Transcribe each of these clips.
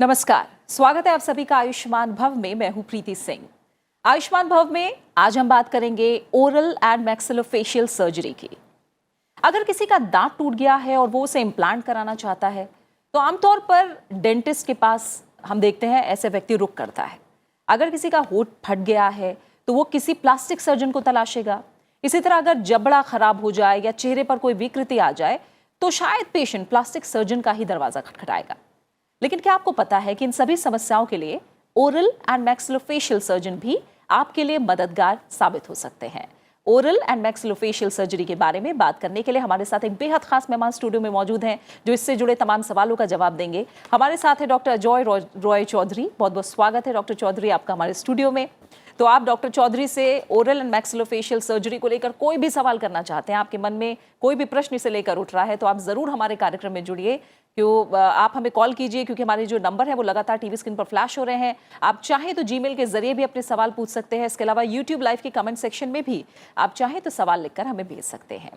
नमस्कार, स्वागत है आप सभी का आयुष्मान भव में। मैं हूं प्रीति सिंह। आयुष्मान भव में आज हम बात करेंगे ओरल एंड मैक्सिलोफेशियल सर्जरी की। अगर किसी का दांत टूट गया है और वो उसे इम्प्लांट कराना चाहता है तो आमतौर पर डेंटिस्ट के पास हम देखते हैं ऐसे व्यक्ति रुक करता है। अगर किसी का होंठ फट गया है तो वो किसी प्लास्टिक सर्जन को तलाशेगा। इसी तरह अगर जबड़ा खराब हो जाए या चेहरे पर कोई विकृति आ जाए तो शायद पेशेंट प्लास्टिक सर्जन का ही दरवाजा खटखटाएगा। लेकिन क्या आपको पता है कि इन सभी समस्याओं के लिए ओरल एंड मैक्सिलोफेशियल सर्जन भी आपके लिए मददगार साबित हो सकते हैं। ओरल एंड मैक्सिलोफेशियल सर्जरी के बारे में बात करने के लिए हमारे साथ एक बेहद खास मेहमान स्टूडियो में मौजूद हैं जो इससे जुड़े तमाम सवालों का जवाब देंगे। हमारे साथ है डॉक्टर अजय रॉय चौधरी। बहुत बहुत स्वागत है डॉक्टर चौधरी आपका हमारे स्टूडियो में। तो आप डॉक्टर चौधरी से ओरल एंड मैक्सिलोफेशियल सर्जरी को लेकर कोई भी सवाल करना चाहते हैं, आपके मन में कोई भी प्रश्न इसे लेकर उठ रहा है तो आप जरूर हमारे कार्यक्रम में जुड़िए। क्यों आप हमें कॉल कीजिए क्योंकि हमारे जो नंबर है वो लगातार टीवी स्क्रीन पर फ्लैश हो रहे हैं। आप चाहें तो जीमेल के जरिए भी अपने सवाल पूछ सकते हैं। इसके अलावा यूट्यूब लाइव के कमेंट सेक्शन में भी आप चाहें तो सवाल लिखकर हमें भेज सकते हैं।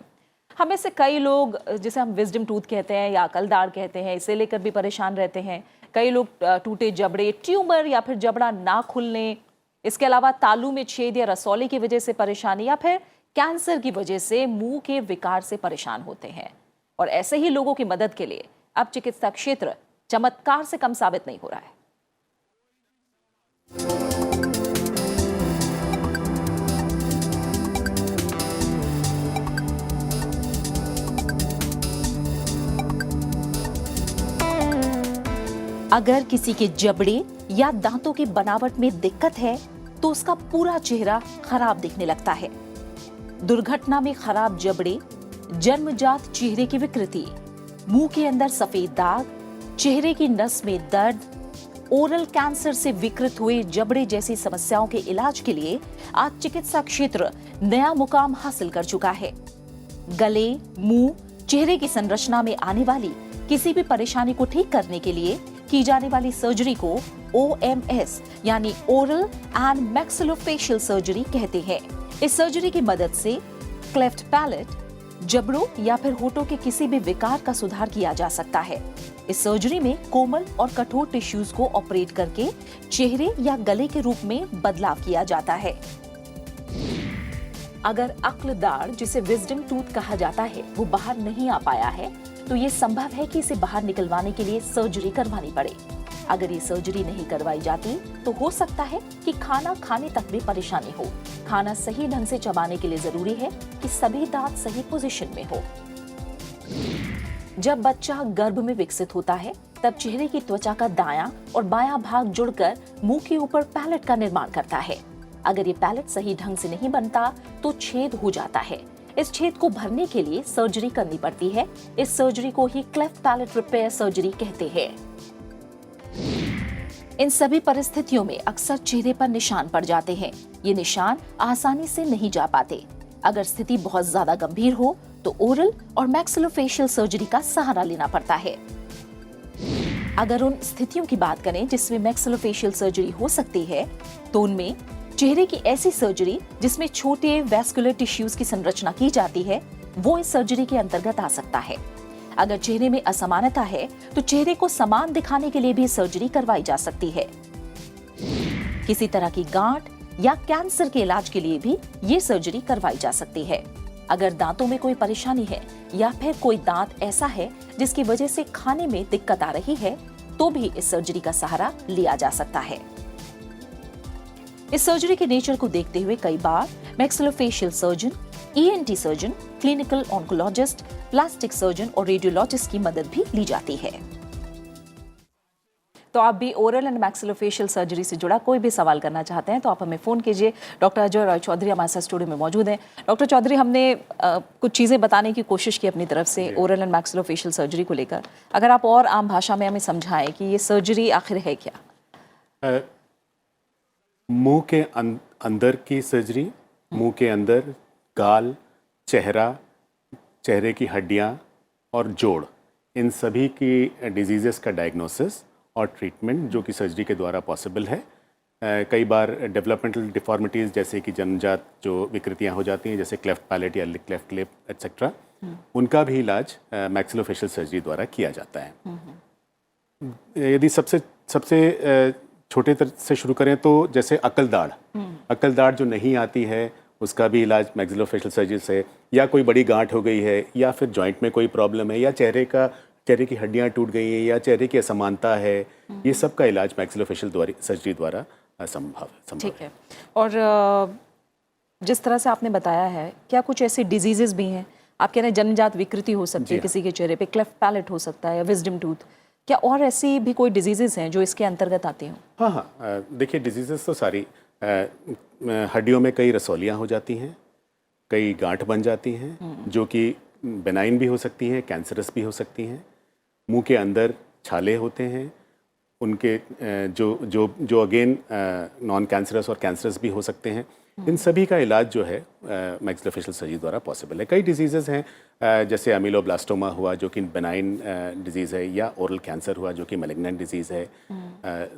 हमें से कई लोग जिसे हम विजडम टूथ कहते हैं या अकल दाढ़ कहते हैं, इसे लेकर भी परेशान रहते हैं। कई लोग टूटे जबड़े, ट्यूमर या फिर जबड़ा ना खुलने, इसके अलावा तालू में छेद या रसौली की वजह से परेशानी या फिर कैंसर की वजह से मुंह के विकार से परेशान होते हैं। और ऐसे ही लोगों की मदद के लिए अब चिकित्सा क्षेत्र चमत्कार से कम साबित नहीं हो रहा है। अगर किसी के जबड़े या दांतों की बनावट में दिक्कत है तो उसका पूरा चेहरा खराब दिखने लगता है। दुर्घटना में खराब जबड़े, जन्मजात चेहरे की विकृति, मुंह के अंदर सफेद दाग, चेहरे की नस में दर्द, ओरल कैंसर से विकृत हुए जबड़े जैसी समस्याओं के इलाज के लिए आज चिकित्सा क्षेत्र नया मुकाम हासिल कर चुका है। गले, मुंह, चेहरे की संरचना में आने वाली किसी भी परेशानी को ठीक करने के लिए की जाने वाली सर्जरी को OMS यानी ओरल एंड मैक्सिलोफेशियल सर्जरी कहते हैं। इस सर्जरी की मदद से क्लेफ्ट पैलेट, जबड़ों या फिर होठों के किसी भी विकार का सुधार किया जा सकता है। इस सर्जरी में कोमल और कठोर टिश्यूज को ऑपरेट करके चेहरे या गले के रूप में बदलाव किया जाता है। अगर अक्ल दाढ़, जिसे विजडम टूथ कहा जाता है, वो बाहर नहीं आ पाया है तो ये संभव है कि इसे बाहर निकलवाने के लिए सर्जरी करवानी पड़े। अगर ये सर्जरी नहीं करवाई जाती तो हो सकता है कि खाना खाने तक भी परेशानी हो। खाना सही ढंग से चबाने के लिए जरूरी है कि सभी दांत सही पोजीशन में हो। जब बच्चा गर्भ में विकसित होता है तब चेहरे की त्वचा का दायां और बायां भाग जुड़कर मुंह के ऊपर पैलेट का निर्माण करता है। अगर ये पैलेट सही ढंग से नहीं बनता तो छेद हो जाता है। इस छेद को भरने के लिए सर्जरी करनी पड़ती है। इस सर्जरी को ही क्लेफ्ट पैलेट रिपेयर सर्जरी कहते हैं। इन सभी परिस्थितियों में अक्सर चेहरे पर निशान पड़ जाते हैं। ये निशान आसानी से नहीं जा पाते। अगर स्थिति बहुत ज्यादा गंभीर हो तो ओरल और मैक्सिलोफेशियल सर्जरी का सहारा लेना पड़ता है। अगर उन स्थितियों की बात करें जिसमें मैक्सिलोफेशियल सर्जरी हो सकती है तो उनमें चेहरे की ऐसी सर्जरी जिसमें छोटे वैस्कुलर टिश्यूज की संरचना की जाती है वो इस सर्जरी के अंतर्गत आ सकता है। अगर चेहरे में असमानता है तो चेहरे को समान दिखाने के लिए भी सर्जरी करवाई जा सकती है। किसी तरह की गांठ या कैंसर के इलाज के लिए भी ये सर्जरी करवाई जा सकती है। अगर दांतों में कोई परेशानी है या फिर कोई दांत ऐसा है जिसकी वजह से खाने में दिक्कत आ रही है तो भी इस सर्जरी का सहारा लिया जा सकता है। इस सर्जरी के नेचर को देखते हुए कई बार maxillofacial surgeon, ENT surgeon, clinical oncologist, plastic surgeon और रेडियोलॉजिस्ट की मदद भी ली जाती है। तो आप भी ओरल एंड मैक्सिलोफेशियल सर्जरी से जुड़ा कोई भी सवाल करना चाहते हैं तो आप हमें फोन कीजिए। डॉक्टर अजय रॉय चौधरी हमारे साथ स्टूडियो में मौजूद हैं। डॉक्टर चौधरी, हमने कुछ चीज़ें बताने की कोशिश की अपनी तरफ से ओरल एंड मैक्सिलोफेशियल सर्जरी को लेकर। अगर आप और आम भाषा में हमें समझाएं कि ये सर्जरी आखिर है क्या? मुंह के अंदर की सर्जरी, मुंह के अंदर गाल, चेहरा, चेहरे की हड्डियां और जोड़, इन सभी की डिजीज़ेस का डायग्नोसिस और ट्रीटमेंट जो कि सर्जरी के द्वारा पॉसिबल है। कई बार डेवलपमेंटल डिफॉर्मिटीज़ जैसे कि जन्मजात जो विकृतियां हो जाती हैं जैसे क्लेफ्ट पैलेट या क्लेफ्ट लिप एटसेट्रा, उनका भी इलाज मैक्सिलोफेशियल सर्जरी द्वारा किया जाता है। यदि सबसे सबसे छोटे से शुरू करें तो जैसे अकल दाढ़ जो नहीं आती है उसका भी इलाज मैक्सिलोफेशियल सर्जरी से, या कोई बड़ी गांठ हो गई है, या फिर जॉइंट में कोई प्रॉब्लम है, या चेहरे की हड्डियां टूट गई हैं, या चेहरे की असमानता है, ये सब का इलाज मैक्सिलोफेशियल सर्जरी द्वारा संभव है। ठीक है। और जिस तरह से आपने बताया है, क्या कुछ ऐसी डिजीजेस भी हैं? आप कह रहे हैं जन्मजात विकृति हो सकती है किसी के चेहरे पे, क्लेफ्ट पैलेट हो सकता है या विजडम टूथ, क्या और ऐसी भी कोई डिजीजेस हैं जो इसके अंतर्गत आती हों? हाँ, देखिए डिजीजेस तो सारी हड्डियों में कई रसौलियाँ हो जाती हैं, कई गांठ बन जाती हैं जो कि बेनाइन भी हो सकती हैं, कैंसरस भी हो सकती हैं। मुंह के अंदर छाले होते हैं, उनके जो अगेन नॉन कैंसरस और कैंसरस भी हो सकते हैं। इन सभी का इलाज जो है मैक्सिलोफेशियल सर्जरी द्वारा पॉसिबल है। कई डिजीजेस हैं जैसे अमीलोब्लास्टोमा हुआ जो कि बेनाइन डिजीज़ है, या ओरल कैंसर हुआ जो कि मैलिग्नेंट डिजीज़ है।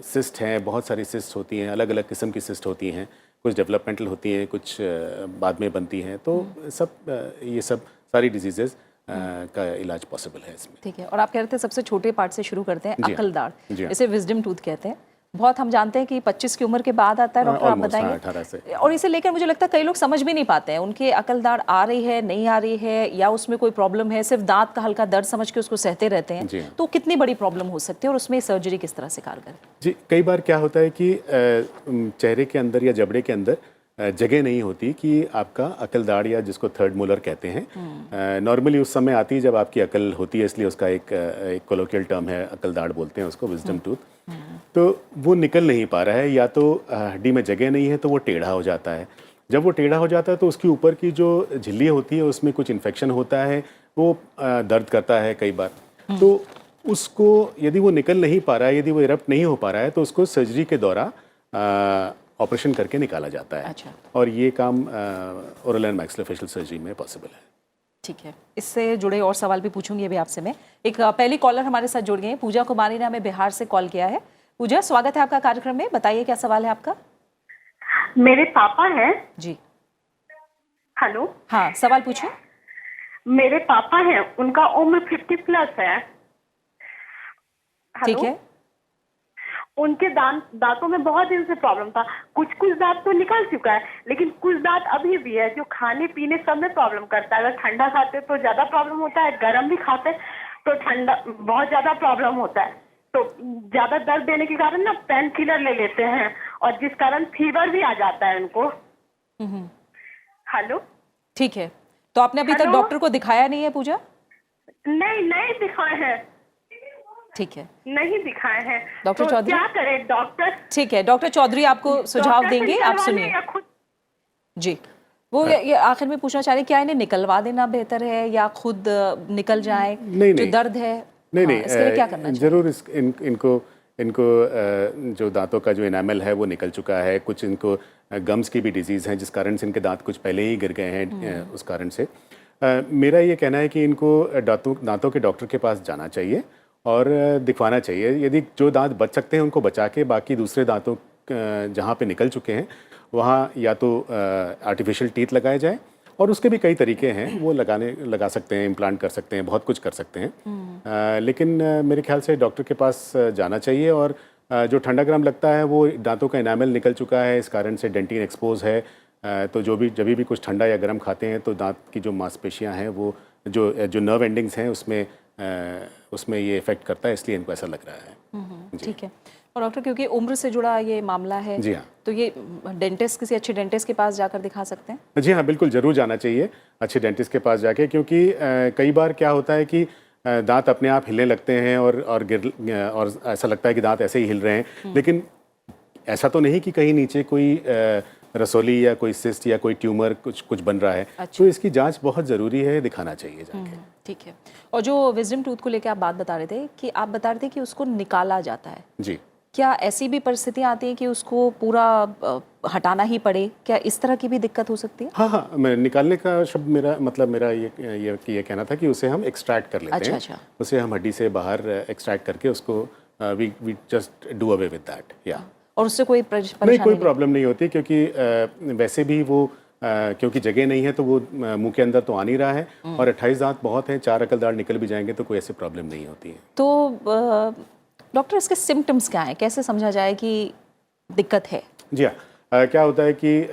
सिस्ट हैं, बहुत सारी सिस्ट होती हैं, अलग अलग किस्म की सिस्ट होती हैं, कुछ डेवलपमेंटल होती हैं, कुछ बाद में बनती हैं। तो ये सब सारी डिजीजेस का इलाज पॉसिबल है इसमें। ठीक है। और आप कह रहे थे सबसे छोटे पार्ट से शुरू करते हैं, अकल दाढ़, जी हाँ। इसे विजडम टूथ कहते हैं। बहुत हम जानते हैं कि 25 की उम्र के बाद आता है, डॉक्टर आप बताएंगे? 18 से। और इसे लेकर मुझे लगता है कई लोग समझ भी नहीं पाते हैं, उनके अकल दाढ़ आ रही है, नहीं आ रही है, या उसमें कोई प्रॉब्लम है, सिर्फ दांत का हल्का दर्द समझ के उसको सहते रहते हैं। तो कितनी बड़ी प्रॉब्लम हो सकती है और उसमें सर्जरी किस तरह से कारगर है? जी, कई बार क्या होता है कि चेहरे के अंदर या जबड़े के अंदर जगह नहीं होती कि आपका अकल दाढ़, या जिसको थर्ड मोलर कहते हैं, नॉर्मली उस समय आती है जब आपकी अकल होती है, इसलिए उसका एक कोलोकियल टर्म है, अकल दाढ़ बोलते हैं उसको, विजडम टूथ। तो वो निकल नहीं पा रहा है, या तो हड्डी में जगह नहीं है तो वो टेढ़ा हो जाता है। जब वो टेढ़ा हो जाता है तो उसकी ऊपर की जो झिल्ली होती है उसमें कुछ इन्फेक्शन होता है, वो दर्द करता है कई बार। तो उसको यदि वो निकल नहीं पा रहा है, यदि वो इरप्ट नहीं हो पा रहा है, तो उसको सर्जरी के दौरान ऑपरेशन करके निकाला जाता है। अच्छा। और ये काम ओरल एंड मैक्सिलोफेशियल सर्जरी में पॉसिबल है। ठीक है। इससे जुड़े और सवाल भी पूछूंगी अभी आपसे मैं। एक पहली कॉलर हमारे साथ जुड़ गए हैं, पूजा कुमारी ने हमें बिहार से कॉल किया है। पूजा, स्वागत है आपका कार्यक्रम में, बताइए क्या सवाल है आपका? मेरे पापा हैं जी। हेलो। हाँ, सवाल पूछिए। मेरे पापा हैं, उनका उम्र 50+ है। ठीक है। उनके दांतों में बहुत दिन से प्रॉब्लम था। कुछ दांत तो निकल चुका है, लेकिन कुछ दांत अभी भी है जो खाने पीने सब में प्रॉब्लम करता है। अगर ठंडा खाते तो ज्यादा प्रॉब्लम होता है, गर्म भी खाते तो ठंडा बहुत ज्यादा प्रॉब्लम होता है। तो ज्यादा दर्द देने के कारण ना पेन किलर ले लेते हैं, और जिस कारण फीवर भी आ जाता है उनको। हेलो। ठीक है। तो आपने अभी तक डॉक्टर को दिखाया नहीं है पूजा? नहीं दिखाए हैं। ठीक है, नहीं दिखाए हैं। डॉक्टर तो चौधरी क्या करें डॉक्टर? ठीक है, डॉक्टर चौधरी आपको सुझाव देंगे, आप सुनिए जी। वो ये आखिर में पूछना चाह रहे हैं, क्या इन्हें निकलवा देना बेहतर है या खुद निकल जाए? जो दर्द है नहीं, इसके लिए क्या करना चाहिए? जरूर इनको जो दांतों का जो इनामल है वो निकल चुका है। कुछ इनको गम्स की भी डिजीज़ है जिस कारण से इनके दांत कुछ पहले ही गिर गए हैं, उस कारण से मेरा ये कहना है कि इनको दांतों के डॉक्टर के पास जाना चाहिए और दिखवाना चाहिए। यदि जो दांत बच सकते हैं उनको बचा के, बाकी दूसरे दांतों जहाँ पे निकल चुके हैं वहाँ या तो आर्टिफिशियल टीथ लगाए जाए, और उसके भी कई तरीके हैं, वो लगा सकते हैं, इम्प्लांट कर सकते हैं, बहुत कुछ कर सकते हैं। लेकिन मेरे ख्याल से डॉक्टर के पास जाना चाहिए। और जो ठंडा गर्म लगता है वो दांतों का इनामल निकल चुका है, इस कारण से डेंटिन एक्सपोज है। तो जब भी कुछ ठंडा या गर्म खाते हैं तो दांत की जो मांसपेशियां हैं वो जो नर्व एंडिंग्स हैं उसमें ये इफेक्ट करता है, इसलिए इनको ऐसा लग रहा है। ठीक है। और डॉक्टर, क्योंकि उम्र से जुड़ा ये मामला है, जी हाँ, तो ये किसी अच्छे डेंटिस्ट के पास जाकर दिखा सकते हैं? जी हाँ, बिल्कुल ज़रूर जाना चाहिए अच्छे डेंटिस्ट के पास जाके, क्योंकि कई बार क्या होता है कि दांत अपने आप हिलने लगते हैं और ऐसा लगता है कि दांत ऐसे ही हिल रहे हैं, लेकिन ऐसा तो नहीं कि कहीं नीचे कोई रसौली या कोई सिस्ट या कोई ट्यूमर कुछ बन रहा है। अच्छा। तो इसकी जांच बहुत ज़रूरी है, दिखाना चाहिए जाके। ठीक है। और जो विजडम टूथ को लेकर आप बात बता रहे थे कि उसको निकाला जाता है, जी, क्या ऐसी भी परिस्थितियाँ आती हैं कि उसको पूरा हटाना ही पड़े? क्या इस तरह की भी दिक्कत हो सकती है? हाँ, मैं निकालने का शब्द मेरा ये कहना था कि उसे हम एक्सट्रैक्ट कर लेते हैं। अच्छा। उसे हम हड्डी से बाहर एक्सट्रैक्ट करके उसको we just do away with that, yeah. और उससे कोई नहीं, कोई प्रॉब्लम नहीं होती, क्योंकि वैसे भी वो क्योंकि जगह नहीं है तो वो मुंह के अंदर तो आ नहीं रहा है, और 28 दांत बहुत हैं, 4 अकल दांत निकल भी जाएंगे तो कोई ऐसी प्रॉब्लम नहीं होती है। तो डॉक्टर इसके सिम्टम्स क्या हैं, कैसे समझा जाए कि दिक्कत है? जी हाँ, क्या होता है कि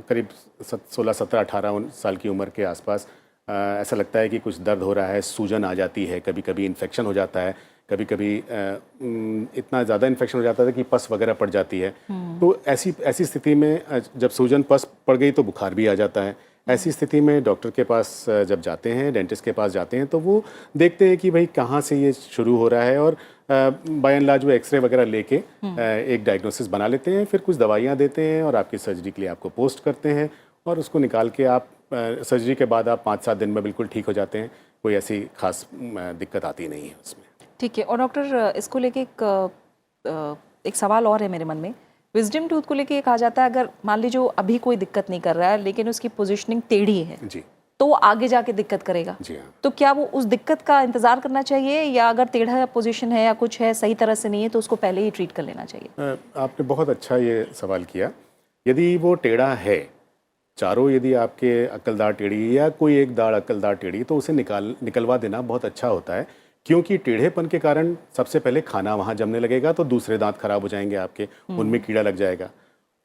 करीब 16, 17, 18 साल की उम्र के आसपास ऐसा लगता है कि कुछ दर्द हो रहा है, सूजन आ जाती है, कभी कभी इन्फेक्शन हो जाता है, कभी कभी इतना ज़्यादा इन्फेक्शन हो जाता है कि पस वगैरह पड़ जाती है। तो ऐसी स्थिति में जब सूजन पस पड़ गई तो बुखार भी आ जाता है। ऐसी स्थिति में डॉक्टर के पास जब जाते हैं, डेंटिस्ट के पास जाते हैं, तो वो देखते हैं कि भाई कहाँ से ये शुरू हो रहा है, और बाय एंड लार्ज वो एक्सरे वगैरह लेके एक डायग्नोसिस बना लेते हैं, फिर कुछ दवाइयाँ देते हैं और आपकी सर्जरी के लिए आपको पोस्ट करते हैं, और उसको निकाल के आप सर्जरी के बाद आप 5-7 दिन में बिल्कुल ठीक हो जाते हैं। कोई ऐसी खास दिक्कत आती नहीं है उसमें। ठीक है। और डॉक्टर इसको लेके एक सवाल और है मेरे मन में। विजडम टूथ को लेके ये कहा जाता है अगर मान लीजिए अभी कोई दिक्कत नहीं कर रहा है लेकिन उसकी पोजीशनिंग टेढ़ी है जी, तो वो आगे जाके दिक्कत करेगा। जी हाँ। तो क्या वो उस दिक्कत का इंतजार करना चाहिए, या अगर टेढ़ा पोजीशन है या कुछ है सही तरह से नहीं है तो उसको पहले ही ट्रीट कर लेना चाहिए? आपने बहुत अच्छा ये सवाल किया। यदि वो टेढ़ा है, चारों यदि आपके अक्लदार टेढ़ी या कोई एक दाढ़ अक्लदार टेढ़ी, तो उसे निकलवा देना बहुत अच्छा होता है, क्योंकि टेढ़ेपन के कारण सबसे पहले खाना वहाँ जमने लगेगा, तो दूसरे दांत खराब हो जाएंगे आपके, उनमें कीड़ा लग जाएगा।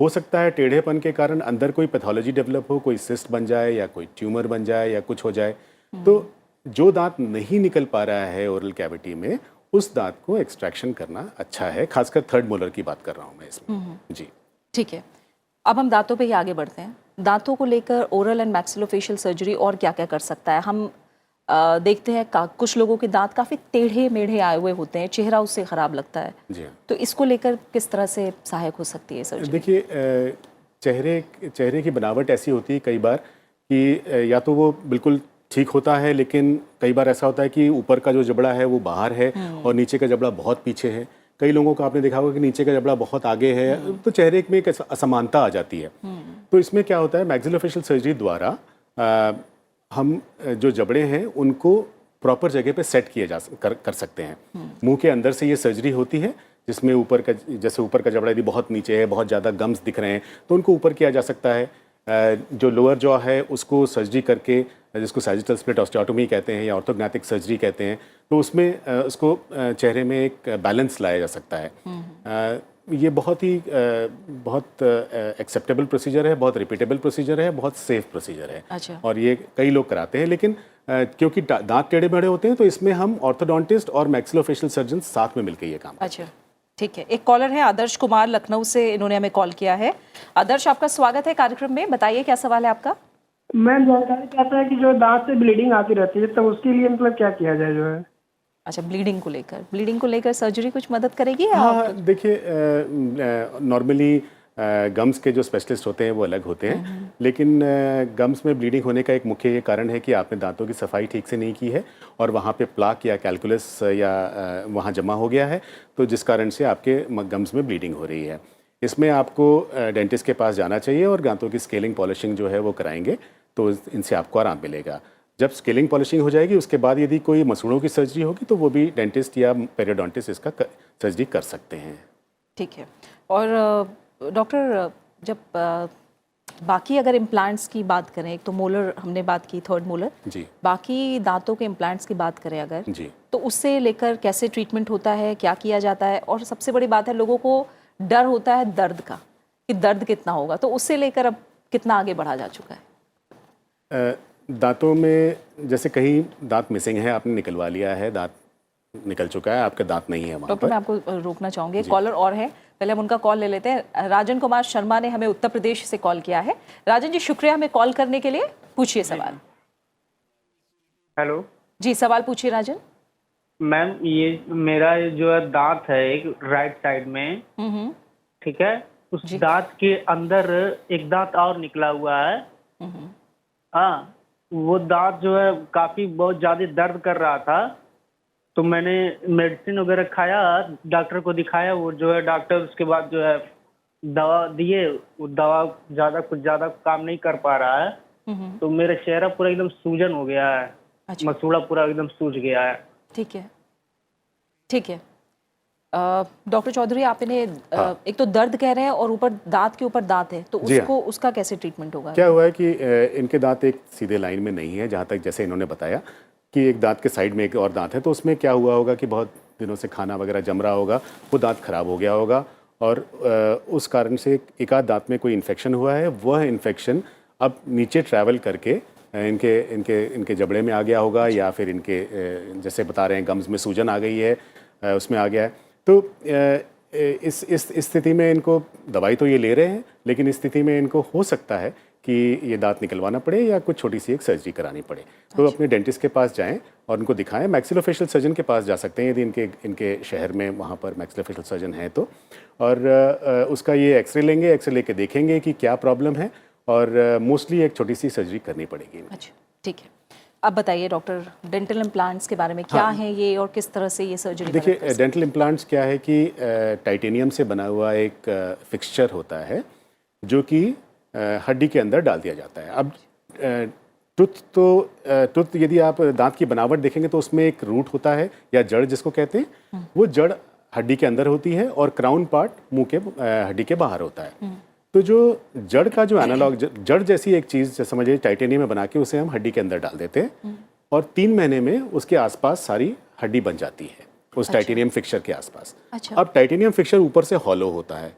हो सकता है टेढ़ेपन के कारण अंदर कोई पैथोलॉजी डेवलप हो, कोई सिस्ट बन जाए या कोई ट्यूमर बन जाए या कुछ हो जाए। तो जो दांत नहीं निकल पा रहा है ओरल कैविटी में, उस दांत को एक्सट्रैक्शन करना अच्छा है। खासकर थर्ड मोलर की बात कर रहा हूँ मैं इसमें। जी, ठीक है। अब हम दांतों पे ही आगे बढ़ते हैं। दांतों को लेकर ओरल एंड मैक्सिलोफेशियल सर्जरी और क्या क्या कर सकता है? हम देखते हैं कुछ लोगों के दांत काफ़ी टेढ़े मेढ़े आए हुए होते हैं, चेहरा उससे ख़राब लगता है। जी हाँ। तो इसको लेकर किस तरह से सहायक हो सकती है सर्जरी? देखिए, चेहरे की बनावट ऐसी होती है कई बार कि या तो वो बिल्कुल ठीक होता है, लेकिन कई बार ऐसा होता है कि ऊपर का जो जबड़ा है वो बाहर है और नीचे का जबड़ा बहुत पीछे है। कई लोगों को आपने देखा होगा कि नीचे का जबड़ा बहुत आगे है, तो चेहरे में एक असमानता आ जाती है। तो इसमें क्या होता है, मैक्सिलोफेशियल सर्जरी द्वारा हम जो जबड़े हैं उनको प्रॉपर जगह पे सेट किए कर सकते हैं। मुंह के अंदर से ये सर्जरी होती है, जिसमें जैसे ऊपर का जबड़ा यदि बहुत नीचे है, बहुत ज़्यादा गम्स दिख रहे हैं, तो उनको ऊपर किया जा सकता है। जो लोअर जॉ है उसको सर्जरी करके, जिसको सैजिटल स्प्लिट ऑस्टियोटोमी कहते हैं या ऑर्थोग्नैथिक सर्जरी कहते हैं, तो उसमें उसको चेहरे में एक बैलेंस लाया जा सकता है। ये बहुत एक्सेप्टेबल प्रोसीजर है, बहुत रिपीटेबल प्रोसीजर है, बहुत सेफ प्रोसीजर है। अच्छा। और ये कई लोग कराते हैं, लेकिन क्योंकि दांत टेढ़े मेढ़े होते हैं तो इसमें हम ऑर्थोडोंटिस्ट और मैक्सिलोफेशियल सर्जन साथ में मिलकर ये काम करते हैं। अच्छा, ठीक है। एक कॉलर है आदर्श कुमार, लखनऊ से, इन्होंने हमें कॉल किया है। आदर्श, आपका स्वागत है कार्यक्रम में, बताइए क्या सवाल है आपका? मैं जानकारी चाहता है कि जो दांत से ब्लीडिंग आती रहती है तो उसके लिए मतलब क्या किया जाए जो है? अच्छा, ब्लीडिंग को लेकर सर्जरी कुछ मदद करेगी या हाँ, देखिए, नॉर्मली गम्स के जो स्पेशलिस्ट होते हैं वो अलग होते हैं, लेकिन गम्स में ब्लीडिंग होने का एक मुख्य ये कारण है कि आपने दांतों की सफाई ठीक से नहीं की है और वहाँ पे प्लाक या कैलकुलस या वहाँ जमा हो गया है, तो जिस कारण से आपके गम्स में ब्लीडिंग हो रही है। इसमें आपको डेंटिस्ट के पास जाना चाहिए और दांतों की स्केलिंग पॉलिशिंग जो है वो कराएंगे, तो इनसे आपको आराम मिलेगा। जब स्केलिंग पॉलिशिंग हो जाएगी उसके बाद यदि कोई मसूड़ों की सर्जरी होगी तो वो भी डेंटिस्ट या पेरियोडोंटिस्ट इसका सर्जरी कर सकते हैं। ठीक है। और डॉक्टर, जब बाकी अगर इम्प्लांट्स की बात करें, एक तो मोलर हमने बात की, थर्ड मोलर जी, बाकी दांतों के इम्प्लांट्स की बात करें अगर जी, तो उससे लेकर कैसे ट्रीटमेंट होता है, क्या किया जाता है? और सबसे बड़ी बात है, लोगों को डर होता है दर्द का, कि दर्द कितना होगा, तो उससे लेकर अब कितना आगे बढ़ा जा चुका है? दांतों में जैसे कहीं दांत मिसिंग है, आपने निकलवा लिया है, दांत निकल चुका है, आपका दांत नहीं है वहाँ डॉक्टर, पर। मैं आपको रोकना चाहूँगी, कॉलर और है, पहले हम उनका कॉल ले लेते हैं। राजन कुमार शर्मा ने हमें उत्तर प्रदेश से कॉल किया है। राजन जी, शुक्रिया हमें कॉल करने के लिए, पूछिए सवाल। हेलो जी, सवाल पूछिए राजन। मैम, ये मेरा जो है दांत है एक राइट साइड में, ठीक है, उस दांत के अंदर एक दांत और निकला हुआ है। हाँ, वो दांत जो है काफी बहुत ज्यादा दर्द कर रहा था, तो मैंने मेडिसिन वगैरह खाया, डॉक्टर को दिखाया, वो जो है डॉक्टर उसके बाद जो है दवा दिए, वो दवा कुछ ज्यादा काम नहीं कर पा रहा है, तो मेरा चेहरा पूरा एकदम सूजन हो गया है। अच्छा। मसूड़ा पूरा एकदम सूज गया है। ठीक है, ठीक है। डॉक्टर चौधरी, आप इन्हें एक तो दर्द कह रहे हैं और ऊपर दांत के ऊपर दांत है, तो जी हाँ। उसका कैसे ट्रीटमेंट होगा? क्या हुआ है कि इनके दांत एक सीधे लाइन में नहीं है, जहाँ तक जैसे इन्होंने बताया कि एक दांत के साइड में एक और दांत है, तो उसमें क्या हुआ होगा कि बहुत दिनों से खाना वगैरह जम रहा होगा, वो दांत खराब हो गया होगा और उस कारण से एक आध दांत में कोई इन्फेक्शन हुआ है, वह इन्फेक्शन अब नीचे ट्रैवल करके इनके इनके इनके जबड़े में आ गया होगा या फिर इनके जैसे बता रहे हैं गम्स में सूजन आ गई है, उसमें आ गया है। तो इस स्थिति में इनको दवाई तो ये ले रहे हैं, लेकिन इस स्थिति में इनको हो सकता है कि ये दांत निकलवाना पड़े या कुछ छोटी सी एक सर्जरी करानी पड़े। तो अपने डेंटिस्ट के पास जाएं और उनको दिखाएं। मैक्सिलोफेशियल सर्जन के पास जा सकते हैं यदि इनके शहर में वहाँ पर मैक्सिलोफेशियल सर्जन है तो, और उसका ये एक्सरे लेंगे, एक्सरे लेके देखेंगे कि क्या प्रॉब्लम है और मोस्टली एक छोटी सी सर्जरी करनी पड़ेगी। अच्छा, ठीक है। अब बताइए डॉक्टर, डेंटल इम्प्लांट्स के बारे में क्या है ये और किस तरह से ये सर्जरी? देखिए, डेंटल इम्प्लांट्स क्या है कि टाइटेनियम से बना हुआ एक फिक्सचर होता है जो कि हड्डी के अंदर डाल दिया जाता है। अब टूथ यदि आप दांत की बनावट देखेंगे तो उसमें एक रूट होता है या जड़ जिसको कहते हैं, वो जड़ हड्डी के अंदर होती है और क्राउन पार्ट मुंह के हड्डी के बाहर होता है। तो जो जड़ का जो एनालॉग जड़ जैसी एक चीज़ समझिए टाइटेनियम में बना के उसे हम हड्डी के अंदर डाल देते हैं और 3 महीने में उसके आसपास सारी हड्डी बन जाती है उस टाइटेनियम फिक्सचर के आसपास। अब टाइटेनियम फिक्सचर ऊपर से हॉलो होता है,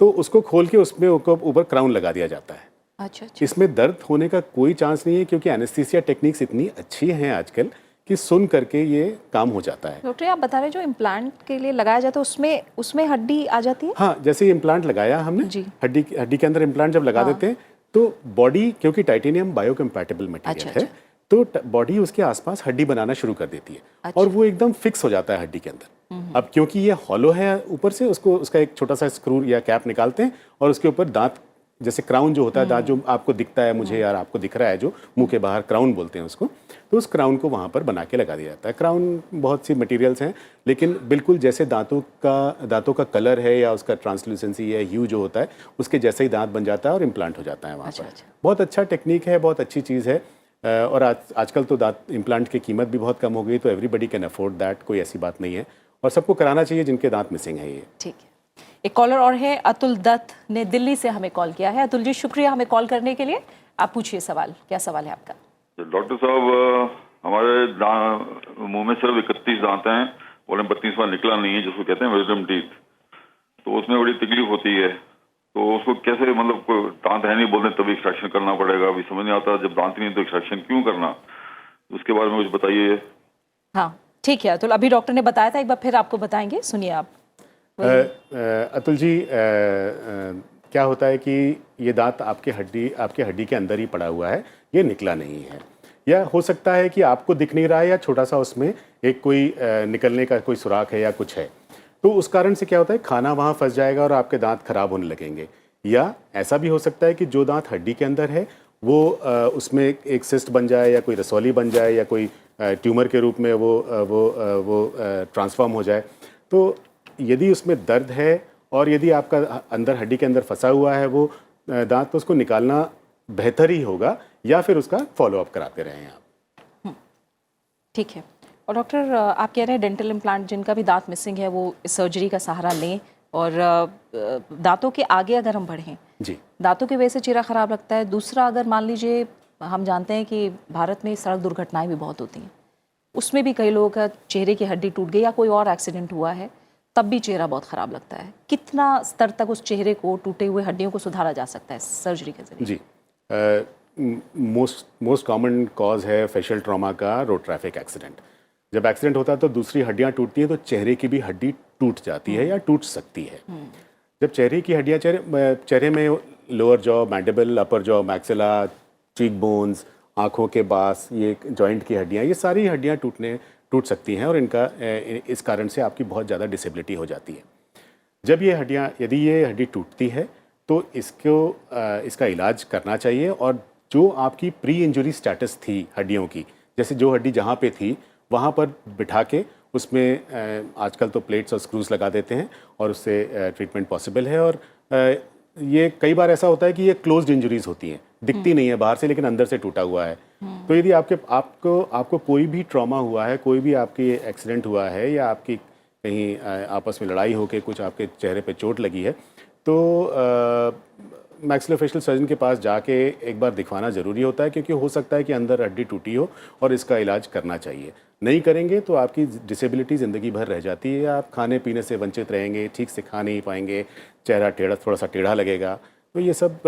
तो उसको खोल के उसमें ऊपर क्राउन लगा दिया जाता है। अच्छा। इसमें दर्द होने का कोई चांस नहीं है क्योंकि एनेस्थीसिया टेक्निक्स इतनी अच्छी हैं आजकल कि सुन करके ये काम हो जाता है। डॉक्टर, आप बता रहे जो इम्प्लांट के लिए लगाया जाता है उसमें हड्डी आ जाती है? हाँ, जैसे इम्प्लांट लगाया हमने जी। हड्डी के अंदर इम्प्लांट जब लगा देते हैं तो बॉडी, क्योंकि टाइटेनियम बायोकम्पैटिबल मटेरियल है, तो बॉडी उसके आसपास हड्डी बनाना शुरू कर देती है और वो एकदम फिक्स हो जाता है हड्डी के अंदर। अब क्योंकि ये हॉलो है ऊपर से, उसका एक छोटा सा स्क्रू या कैप निकालते हैं और उसके ऊपर दांत, जैसे क्राउन जो होता है, दांत जो आपको दिखता है मुझे यार आपको दिख रहा है जो मुंह के बाहर क्राउन बोलते हैं उसको, तो उस क्राउन को वहाँ पर बना के लगा दिया जाता है। क्राउन बहुत सी मटेरियल्स हैं, लेकिन बिल्कुल जैसे दांतों का कलर है या उसका ट्रांसलूसेंसी या ह्यू जो होता है उसके जैसे ही दांत बन जाता है और इम्प्लांट हो जाता है वहाँ पर। बहुत अच्छा टेक्निक है, बहुत अच्छी चीज़ है और आजकल तो दांत इम्प्लांट की कीमत भी बहुत कम हो गई, तो एवरीबडी कैन अफोर्ड दैट, कोई ऐसी बात नहीं है और सबको कराना चाहिए जिनके दांत मिसिंग है ये। ठीक है। एक कॉलर और है, अतुल दत्त ने दिल्ली से हमें कॉल किया है। अतुल जी, शुक्रिया हमें कॉल करने के लिए। आप पूछिए सवाल, क्या सवाल है आपका? डॉक्टर साहब, हमारे मुंह में सिर्फ 31 दांत हैं और 32वां निकला नहीं है, जिसको कहते हैं विजडम टीथ, तो उसमें बड़ी तकलीफ होती है। तो उसको कैसे, मतलब दांत है नहीं बोलते तभी एक्सट्रैक्शन करना पड़ेगा, अभी समझ नहीं आता, जब दांत नहीं तो एक्सट्रैक्शन क्यों करना, उसके बारे में कुछ बताइए। हाँ, ठीक है अतुल, अभी डॉक्टर ने बताया था, एक बार फिर आपको बताएंगे, सुनिए आप। अतुल जी, क्या होता है कि ये दांत आपके हड्डी के अंदर ही पड़ा हुआ है, ये निकला नहीं है, या हो सकता है कि आपको दिख नहीं रहा है या छोटा सा उसमें एक कोई निकलने का कोई सुराख है या कुछ है, तो उस कारण से क्या होता है खाना वहाँ फंस जाएगा और आपके दांत खराब होने लगेंगे। या ऐसा भी हो सकता है कि जो दांत हड्डी के अंदर है वो उसमें एक सिस्ट बन जाए या कोई रसौली बन जाए या कोई ट्यूमर के रूप में वो ट्रांसफॉर्म हो जाए। तो यदि उसमें दर्द है और यदि आपका अंदर हड्डी के अंदर फंसा हुआ है वो दांत, तो उसको निकालना बेहतर ही होगा या फिर उसका फॉलोअप कराते रहें आप। ठीक है। और डॉक्टर, आप कह रहे हैं डेंटल इम्प्लांट जिनका भी दांत मिसिंग है वो इस सर्जरी का सहारा लें, और दांतों के आगे अगर हम बढ़ें जी, दांतों की वजह से चेहरा खराब लगता है। दूसरा, अगर मान लीजिए हम जानते हैं कि भारत में सड़क दुर्घटनाएं भी बहुत होती हैं, उसमें भी कई लोगों का चेहरे की हड्डी टूट गई या कोई और एक्सीडेंट हुआ है, तब भी चेहरा बहुत ख़राब लगता है। कितना स्तर तक उस चेहरे को, टूटे हुए हड्डियों को सुधारा जा सकता है सर्जरी के जरिए? जी, मोस्ट कॉमन कॉज है फेशियल ट्रॉमा का रोड ट्रैफिक एक्सीडेंट। जब एक्सीडेंट होता है तो दूसरी हड्डियां टूटती हैं, तो चेहरे की भी हड्डी टूट जाती है या टूट सकती है। जब चेहरे की हड्डियां, चेहरे में लोअर जॉ, मैंडिबल, अपर जॉ, मैक्सिला, चीक बोन्स, आँखों के बास, ये जॉइंट की हड्डियाँ, ये सारी हड्डियाँ टूट सकती हैं और इस कारण से आपकी बहुत ज़्यादा डिसेबिलिटी हो जाती है। जब यदि ये हड्डी टूटती है तो इसका इलाज करना चाहिए, और जो आपकी प्री इंजरी स्टेटस थी हड्डियों की, जैसे जो हड्डी जहाँ पे थी वहाँ पर बिठा के उसमें आजकल तो प्लेट्स और स्क्रूज लगा देते हैं और उससे ट्रीटमेंट पॉसिबल है। और ये कई बार ऐसा होता है कि ये क्लोज्ड इंजरीज होती हैं, दिखती नहीं है बाहर से लेकिन अंदर से टूटा हुआ है। तो यदि आपको कोई भी ट्रॉमा हुआ है, कोई भी आपकी एक्सीडेंट हुआ है या आपकी कहीं आपस में लड़ाई होकर कुछ आपके चेहरे पे चोट लगी है, तो मैक्सिलोफेशियल सर्जन के पास जाके एक बार दिखवाना ज़रूरी होता है, क्योंकि हो सकता है कि अंदर हड्डी टूटी हो और इसका इलाज करना चाहिए। नहीं करेंगे तो आपकी डिसेबिलिटी ज़िंदगी भर रह जाती है, आप खाने पीने से वंचित रहेंगे, ठीक से खा नहीं पाएंगे, चेहरा टेढ़ा थोड़ा सा टेढ़ा लगेगा। तो ये सब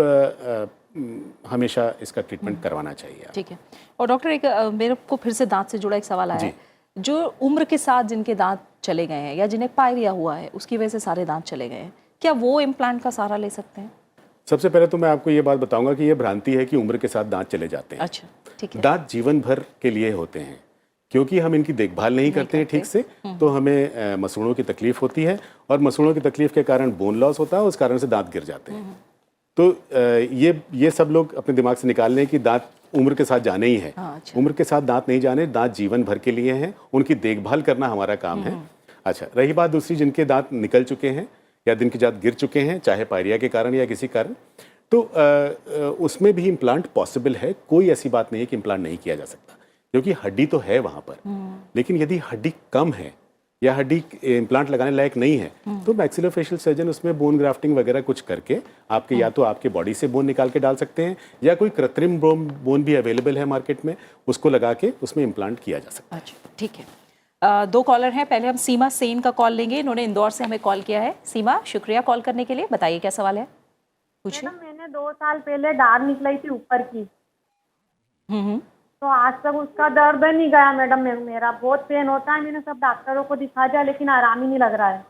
हमेशा इसका ट्रीटमेंट करवाना चाहिए। ठीक है। और डॉक्टर एक मेरे को फिर से दांत से जुड़ा एक सवाल आया है, जो उम्र के साथ जिनके दांत चले गए हैं या जिन्हें पायरिया हुआ है उसकी वजह से सारे दांत चले गए हैं, क्या वो इम्प्लांट का सहारा ले सकते हैं? सबसे पहले तो मैं आपको ये बात बताऊंगा कि ये भ्रांति है कि उम्र के साथ दांत चले जाते हैं। अच्छा, ठीक है। दांत जीवन भर के लिए होते हैं, क्योंकि हम इनकी देखभाल नहीं करते हैं ठीक से, तो हमें मसूड़ों की तकलीफ होती है, और मसूड़ों की तकलीफ के कारण बोन लॉस होता है, उस कारण से दांत गिर जाते हैं। तो ये सब लोग अपने दिमाग से निकाल लें कि दांत उम्र के साथ जाने ही है। अच्छा। उम्र के साथ दांत नहीं जाने, दांत जीवन भर के लिए हैं, उनकी देखभाल करना हमारा काम है। अच्छा, रही बात दूसरी, जिनके दांत निकल चुके हैं या जिनके दांत गिर चुके हैं, चाहे पायरिया के कारण या किसी कारण, तो उसमें भी इम्प्लांट पॉसिबल है। कोई ऐसी बात नहीं है कि इम्प्लांट नहीं किया जा सकता, क्योंकि हड्डी तो है वहाँ पर। लेकिन यदि हड्डी कम है या हड्डी इम्प्लांट लगाने लायक नहीं है, तो मैक्सिलोफेशियल सर्जन उसमें बोन ग्राफ्टिंग वगैरह कुछ करके आपके या तो आपके बॉडी से बोन निकाल के डाल सकते हैं, या कोई कृत्रिम बोन भी अवेलेबल है मार्केट में, उसको लगा के उसमें इम्प्लांट किया जा सकता है। अच्छा, ठीक है। 2 कॉलर हैं, पहले हम सीमा सेन का कॉल लेंगे। इन्होंने इंदौर से हमें कॉल किया है। सीमा, शुक्रिया कॉल करने के लिए। बताइए क्या सवाल है, पूछिए। मैडम, मैंने 2 साल पहले दाढ़ निकलाई थी ऊपर की, तो आज तक उसका दर्द नहीं गया मैडम। मेरा बहुत पेन होता है, मैंने सब डॉक्टरों को दिखा दिया, लेकिन आराम ही नहीं लग रहा है।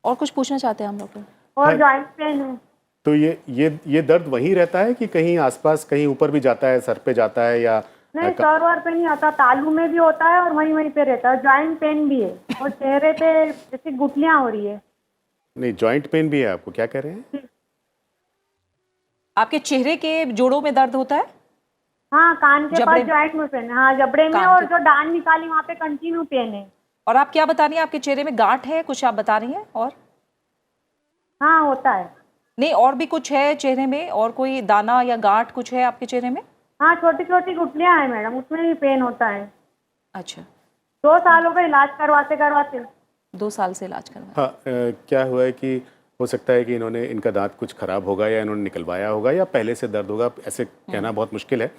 और कुछ पूछना चाहते हैं हम लोग? और जॉइंट पेन है। तो ये दर्द वहीं रहता है कि कहीं आसपास, कहीं ऊपर भी जाता है, सर पे जाता है, या नहीं, सर वर पे नहीं आता, तालू में भी होता है और वहीं पे रहता है। जॉइंट पेन भी है और चेहरे पे जैसे गुठलियां हो रही है। नहीं, जॉइंट पेन भी है आपको, क्या कह रहे हैं? आपके चेहरे के जोड़ों में दर्द होता है? हाँ, कान के पास जॉइंट में पेन है। हाँ, जबड़े में, और जो दाढ़ निकाली वहाँ पे कंटिन्यू पेन है। और आप क्या बता रही हैं, आपके चेहरे में गांठ है, कुछ आप बता रही हैं? और हाँ, होता है। नहीं, और भी कुछ है चेहरे में, और कोई दाना या गांठ कुछ है आपके चेहरे में? हाँ, छोटी छोटी गुठलियां हैं मैडम, उसमें भी पेन होता है। अच्छा, 2 सालों का इलाज करवाते 2 साल से इलाज करवा। हाँ, क्या हुआ है कि हो सकता है कि इनका दांत कुछ खराब होगा, या इन्होंने निकलवाया होगा, या पहले से दर्द होगा, ऐसे कहना बहुत मुश्किल है।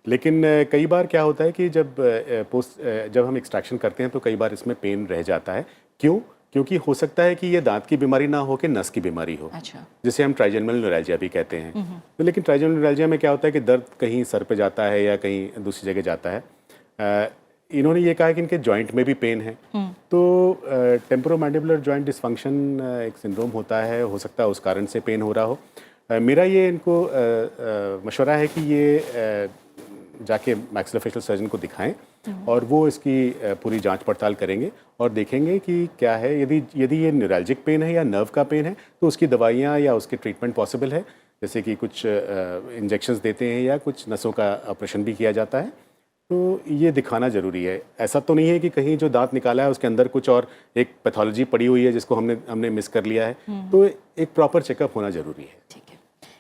लेकिन कई बार क्या होता है कि जब हम एक्सट्रैक्शन करते हैं तो कई बार इसमें पेन रह जाता है। क्यों? क्योंकि हो सकता है कि ये दांत की बीमारी ना हो कि नस की बीमारी हो। अच्छा। जिसे हम ट्राइजेमिनल न्यूरैल्जिया भी कहते हैं। तो लेकिन ट्राइजेमिनल न्यूरैल्जिया में क्या होता है कि दर्द कहीं सर पे जाता है या कहीं दूसरी जगह जाता है। इन्होंने ये कहा कि इनके जॉइंट में भी पेन है, तो टेम्पोरोमैंडिबुलर जॉइंट डिस्फंक्शन एक सिंड्रोम होता है, हो सकता है उस कारण से पेन हो रहा हो। मेरा ये इनको मशवरा है कि ये जाके मैक्सिलोफेशियल सर्जन को दिखाएं, और वो इसकी पूरी जांच पड़ताल करेंगे और देखेंगे कि क्या है। यदि ये न्यूरैल्जिक पेन है या नर्व का पेन है, तो उसकी दवाइयाँ या उसके ट्रीटमेंट पॉसिबल है, जैसे कि कुछ इंजेक्शंस देते हैं या कुछ नसों का ऑपरेशन भी किया जाता है। तो ये दिखाना ज़रूरी है। ऐसा तो नहीं है कि कहीं जो दांत निकाला है उसके अंदर कुछ और एक पैथोलॉजी पड़ी हुई है जिसको हमने मिस कर लिया है। तो एक प्रॉपर चेकअप होना ज़रूरी है। ठीक है।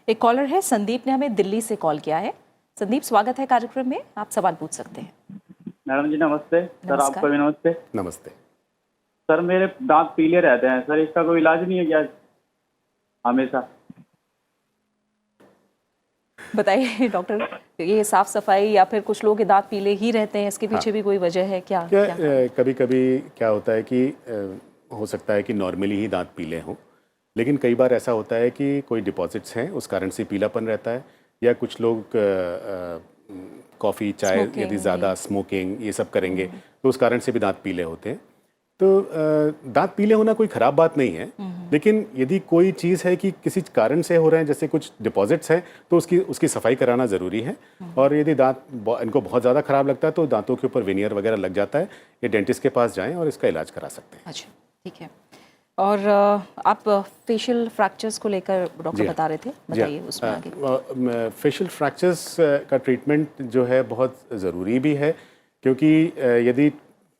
एक कॉलर है, संदीप ने हमें दिल्ली से कॉल किया है। संदीप, स्वागत है कार्यक्रम में, आप सवाल पूछ सकते हैं। मैडम जी नमस्ते। सर आपको भी नमस्ते। नमस्ते सर, मेरे दांत पीले रहते हैं सर, इसका कोई इलाज नहीं है क्या हमेशा? बताइए डॉक्टर, ये साफ सफाई या फिर कुछ लोगों के दांत पीले ही रहते हैं, इसके पीछे भी कोई वजह है क्या? कभी कभी क्या होता है कि हो सकता है कि नॉर्मली ही दांत पीले हों, लेकिन कई बार ऐसा होता है कि कोई डिपॉजिट्स हैं उस कारण से पीलापन रहता है, या कुछ लोग कॉफ़ी चाय यदि ज़्यादा स्मोकिंग ये सब करेंगे तो उस कारण से भी दांत पीले होते हैं। तो दांत पीले होना कोई ख़राब बात नहीं है, लेकिन यदि कोई चीज़ है कि किसी कारण से हो रहे हैं, जैसे कुछ डिपॉजिट्स हैं, तो उसकी सफाई कराना ज़रूरी है। और यदि दांत इनको बहुत ज़्यादा ख़राब लगता है तो दांतों के ऊपर वेनियर वगैरह लग जाता है, ये डेंटिस्ट के पास जाएं और इसका इलाज करा सकते हैं। अच्छा, ठीक है। और आप फेशियल फ्रैक्चर्स को लेकर डॉक्टर बता रहे थे, बताइए उसमें आगे। फेशियल फ्रैक्चर्स का ट्रीटमेंट जो है बहुत ज़रूरी भी है, क्योंकि यदि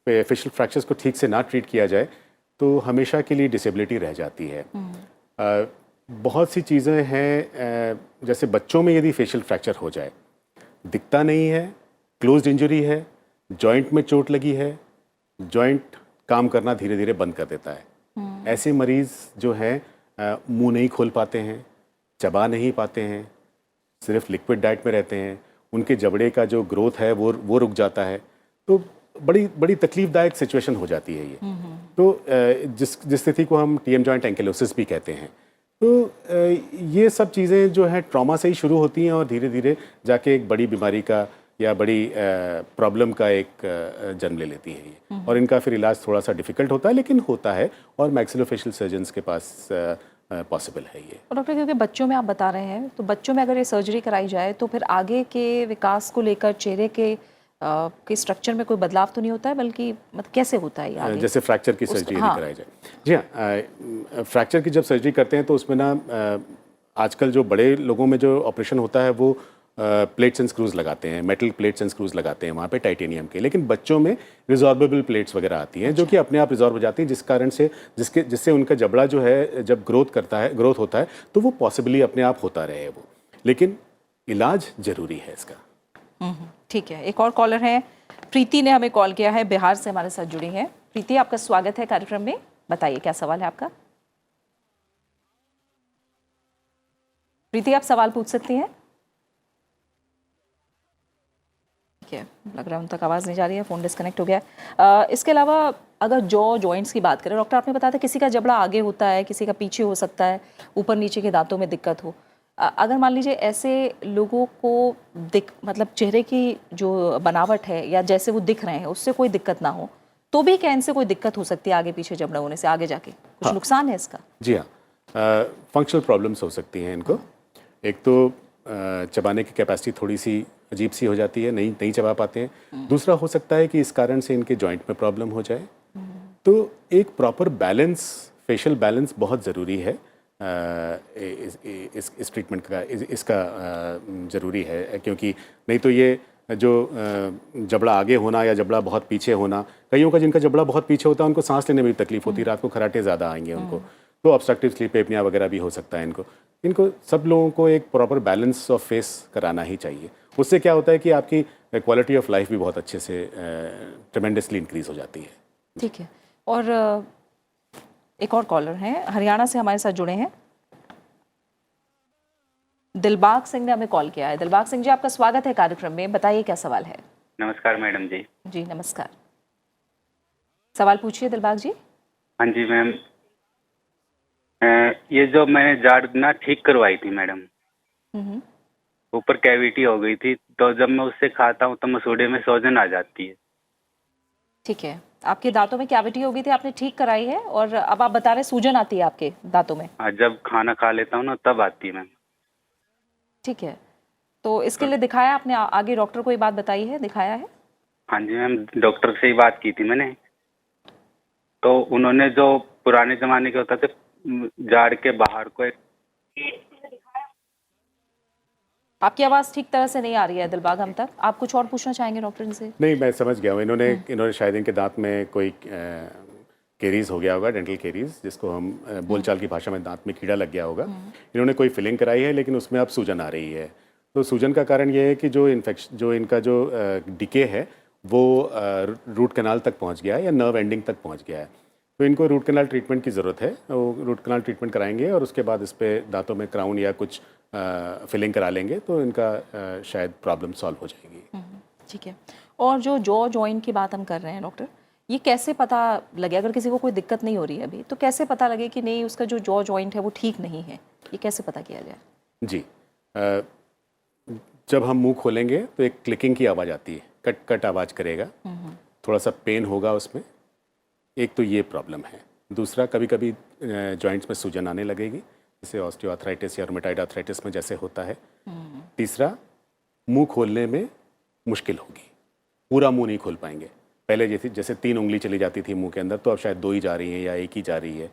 फेशियल फ्रैक्चर्स को ठीक से ना ट्रीट किया जाए तो हमेशा के लिए डिसेबिलिटी रह जाती है। बहुत सी चीज़ें हैं, जैसे बच्चों में यदि फेशियल फ्रैक्चर हो जाए, दिखता नहीं है, क्लोज्ड इंजरी है, जॉइंट में चोट लगी है, जॉइंट काम करना धीरे धीरे बंद कर देता है। ऐसे मरीज़ जो हैं मुंह नहीं खोल पाते हैं, चबा नहीं पाते हैं, सिर्फ लिक्विड डाइट में रहते हैं, उनके जबड़े का जो ग्रोथ है वो रुक जाता है। तो बड़ी बड़ी तकलीफदायक सिचुएशन हो जाती है ये। तो जिस स्थिति को हम टीएम जॉइंट एंकिलोसिस भी कहते हैं, तो ये सब चीज़ें जो है ट्रॉमा से ही शुरू होती हैं और धीरे धीरे जाके एक बड़ी बीमारी का या बड़ी प्रॉब्लम का एक जन्म ले लेती है ये। और इनका फिर इलाज थोड़ा सा डिफ़िकल्ट होता है, लेकिन होता है और मैक्सिलोफेशियल सर्जन्स के पास पॉसिबल है ये। और डॉक्टर, क्योंकि बच्चों में आप बता रहे हैं, तो बच्चों में अगर ये सर्जरी कराई जाए तो फिर आगे के विकास को लेकर चेहरे के स्ट्रक्चर में कोई बदलाव तो नहीं होता है, बल्कि मतलब कैसे होता है ये आगे? जैसे फ्रैक्चर की सर्जरी हाँ। कराई जाए। जी हाँ, फ्रैक्चर की जब सर्जरी करते हैं तो उसमें ना आजकल जो बड़े लोगों में जो ऑपरेशन होता है वो प्लेट्स एंड स्क्रूज लगाते हैं, मेटल प्लेट्स एंड स्क्रूज लगाते हैं वहाँ पे टाइटेनियम के। लेकिन बच्चों में रिजॉर्बेबल प्लेट्स वगैरह आती हैं जो कि अपने आप रिजॉर्ब हो जाती हैं, जिस कारण से जिससे उनका जबड़ा जो है जब ग्रोथ होता है तो वो पॉसिबली अपने आप होता रहे वो, लेकिन इलाज जरूरी है इसका। ठीक है, एक और कॉलर है, प्रीति ने हमें कॉल किया है, बिहार से हमारे साथ जुड़ी हैं। प्रीति, आपका स्वागत है कार्यक्रम में, बताइए क्या सवाल है आपका। प्रीति, आप सवाल पूछ सकती हैं। ठीक है, लग रहा है उन तक आवाज़ नहीं जा रही है, फ़ोन डिस्कनेक्ट हो गया। इसके अलावा अगर जॉइंट्स की बात करें, डॉक्टर आपने बताया था किसी का जबड़ा आगे होता है, किसी का पीछे हो सकता है, ऊपर नीचे के दांतों में दिक्कत हो। अगर मान लीजिए ऐसे लोगों को मतलब चेहरे की जो बनावट है या जैसे वो दिख रहे हैं उससे कोई दिक्कत ना हो, तो भी क्या इनसे कोई दिक्कत हो सकती है आगे पीछे जबड़ा होने से आगे जाके कुछ नुकसान है इसका? जी हाँ, फंक्शनल प्रॉब्लम्स हो सकती हैं इनको। एक तो चबाने की कैपेसिटी थोड़ी सी अजीब सी हो जाती है, नहीं चबा पाते हैं। दूसरा हो सकता है कि इस कारण से इनके जॉइंट में प्रॉब्लम हो जाए। तो एक प्रॉपर बैलेंस, फेशियल बैलेंस बहुत ज़रूरी है इस ट्रीटमेंट का, इसका ज़रूरी है, क्योंकि नहीं तो ये जो जबड़ा आगे होना या जबड़ा बहुत पीछे होना, कईयों का जिनका जबड़ा बहुत पीछे होता है उनको सांस लेने में भी तकलीफ होती है, रात को खराटे ज़्यादा आएंगे उनको, तो ऑब्स्ट्रक्टिव स्लीप एपनिया वगैरह भी हो सकता है इनको सब लोगों को एक प्रॉपर बैलेंस ऑफ फेस कराना ही चाहिए। उससे क्या होता है कि आपकी क्वालिटी ऑफ लाइफ भी बहुत अच्छे से ट्रेमेंडसली इंक्रीज हो जाती है। ठीक है, और एक और कॉलर हैं, हरियाणा से हमारे साथ जुड़े हैं, दिलबाग सिंह ने हमें कॉल किया है। दिलबाग सिंह जी, आपका स्वागत है कार्यक्रम में, बताइए क्या सवाल है। नमस्कार मैडम जी। जी नमस्कार, सवाल पूछिए दिलबाग जी। हाँ जी मैम, ये जो मैंने जाड़ ना ठीक करवाई थी मैडम, ऊपर कैविटी हो गई थी, तो जब मैं उससे खाता हूँ तो मसूड़े में सूजन आ जाती है। ठीक है, आपके दांतों में कैविटी हो गई थी, आपने ठीक कराई है, और अब आप बता रहे सूजन आती है आपके दांतों में। हाँ, जब खाना खा लेता हूँ ना तब आती है मैम। ठीक है, तो इसके लिए दिखाया आपने, आगे डॉक्टर को ये बात बताई है, दिखाया है? हाँ जी मैम, डॉक्टर से ही बात की थी मैंने, तो उन्होंने जो पुराने जमाने के होता थे जाड़ के बाहर को आपकी आवाज़ ठीक तरह से नहीं आ रही है दिलबाग हम तक, आप कुछ और पूछना चाहेंगे डॉक्टर से? नहीं, मैं समझ गया हूँ। इन्होंने शायद इनके दांत में कोई केरीज हो गया होगा, डेंटल केरीज, जिसको हम बोलचाल की भाषा में दांत में कीड़ा लग गया होगा। इन्होंने कोई फिलिंग कराई है, लेकिन उसमें अब सूजन आ रही है। तो सूजन का कारण ये है कि जो इनका जो डिके है वो रूट कैनाल तक पहुँच गया है या नर्व एंडिंग तक पहुँच गया है। तो इनको रूट कैनाल ट्रीटमेंट की ज़रूरत है, वो रूट कैनाल ट्रीटमेंट कराएंगे और उसके बाद इस पर दांतों में क्राउन या कुछ फिलिंग करा लेंगे तो इनका शायद प्रॉब्लम सॉल्व हो जाएगी। ठीक है, और जो जॉइंट की बात हम कर रहे हैं डॉक्टर, ये कैसे पता लगे, अगर किसी को कोई दिक्कत नहीं हो रही है अभी, तो कैसे पता लगे कि नहीं उसका जो जॉइंट है वो ठीक नहीं है, ये कैसे पता किया जाए? जी, जब हम मुंह खोलेंगे तो एक क्लिकिंग की आवाज़ आती है, कट कट आवाज़ करेगा, थोड़ा सा पेन होगा उसमें। एक तो ये प्रॉब्लम है। दूसरा, कभी कभी जॉइंट्स में सूजन आने लगेगी, जैसे ऑस्टियोआर्थराइटिस या रूमेटॉइड आर्थराइटिस में जैसे होता है। तीसरा, मुंह खोलने में मुश्किल होगी, पूरा मुंह नहीं खोल पाएंगे। पहले जैसे 3 उंगली चली जाती थी मुंह के अंदर, तो अब शायद 2 ही जा रही हैं या 1 ही जा रही है।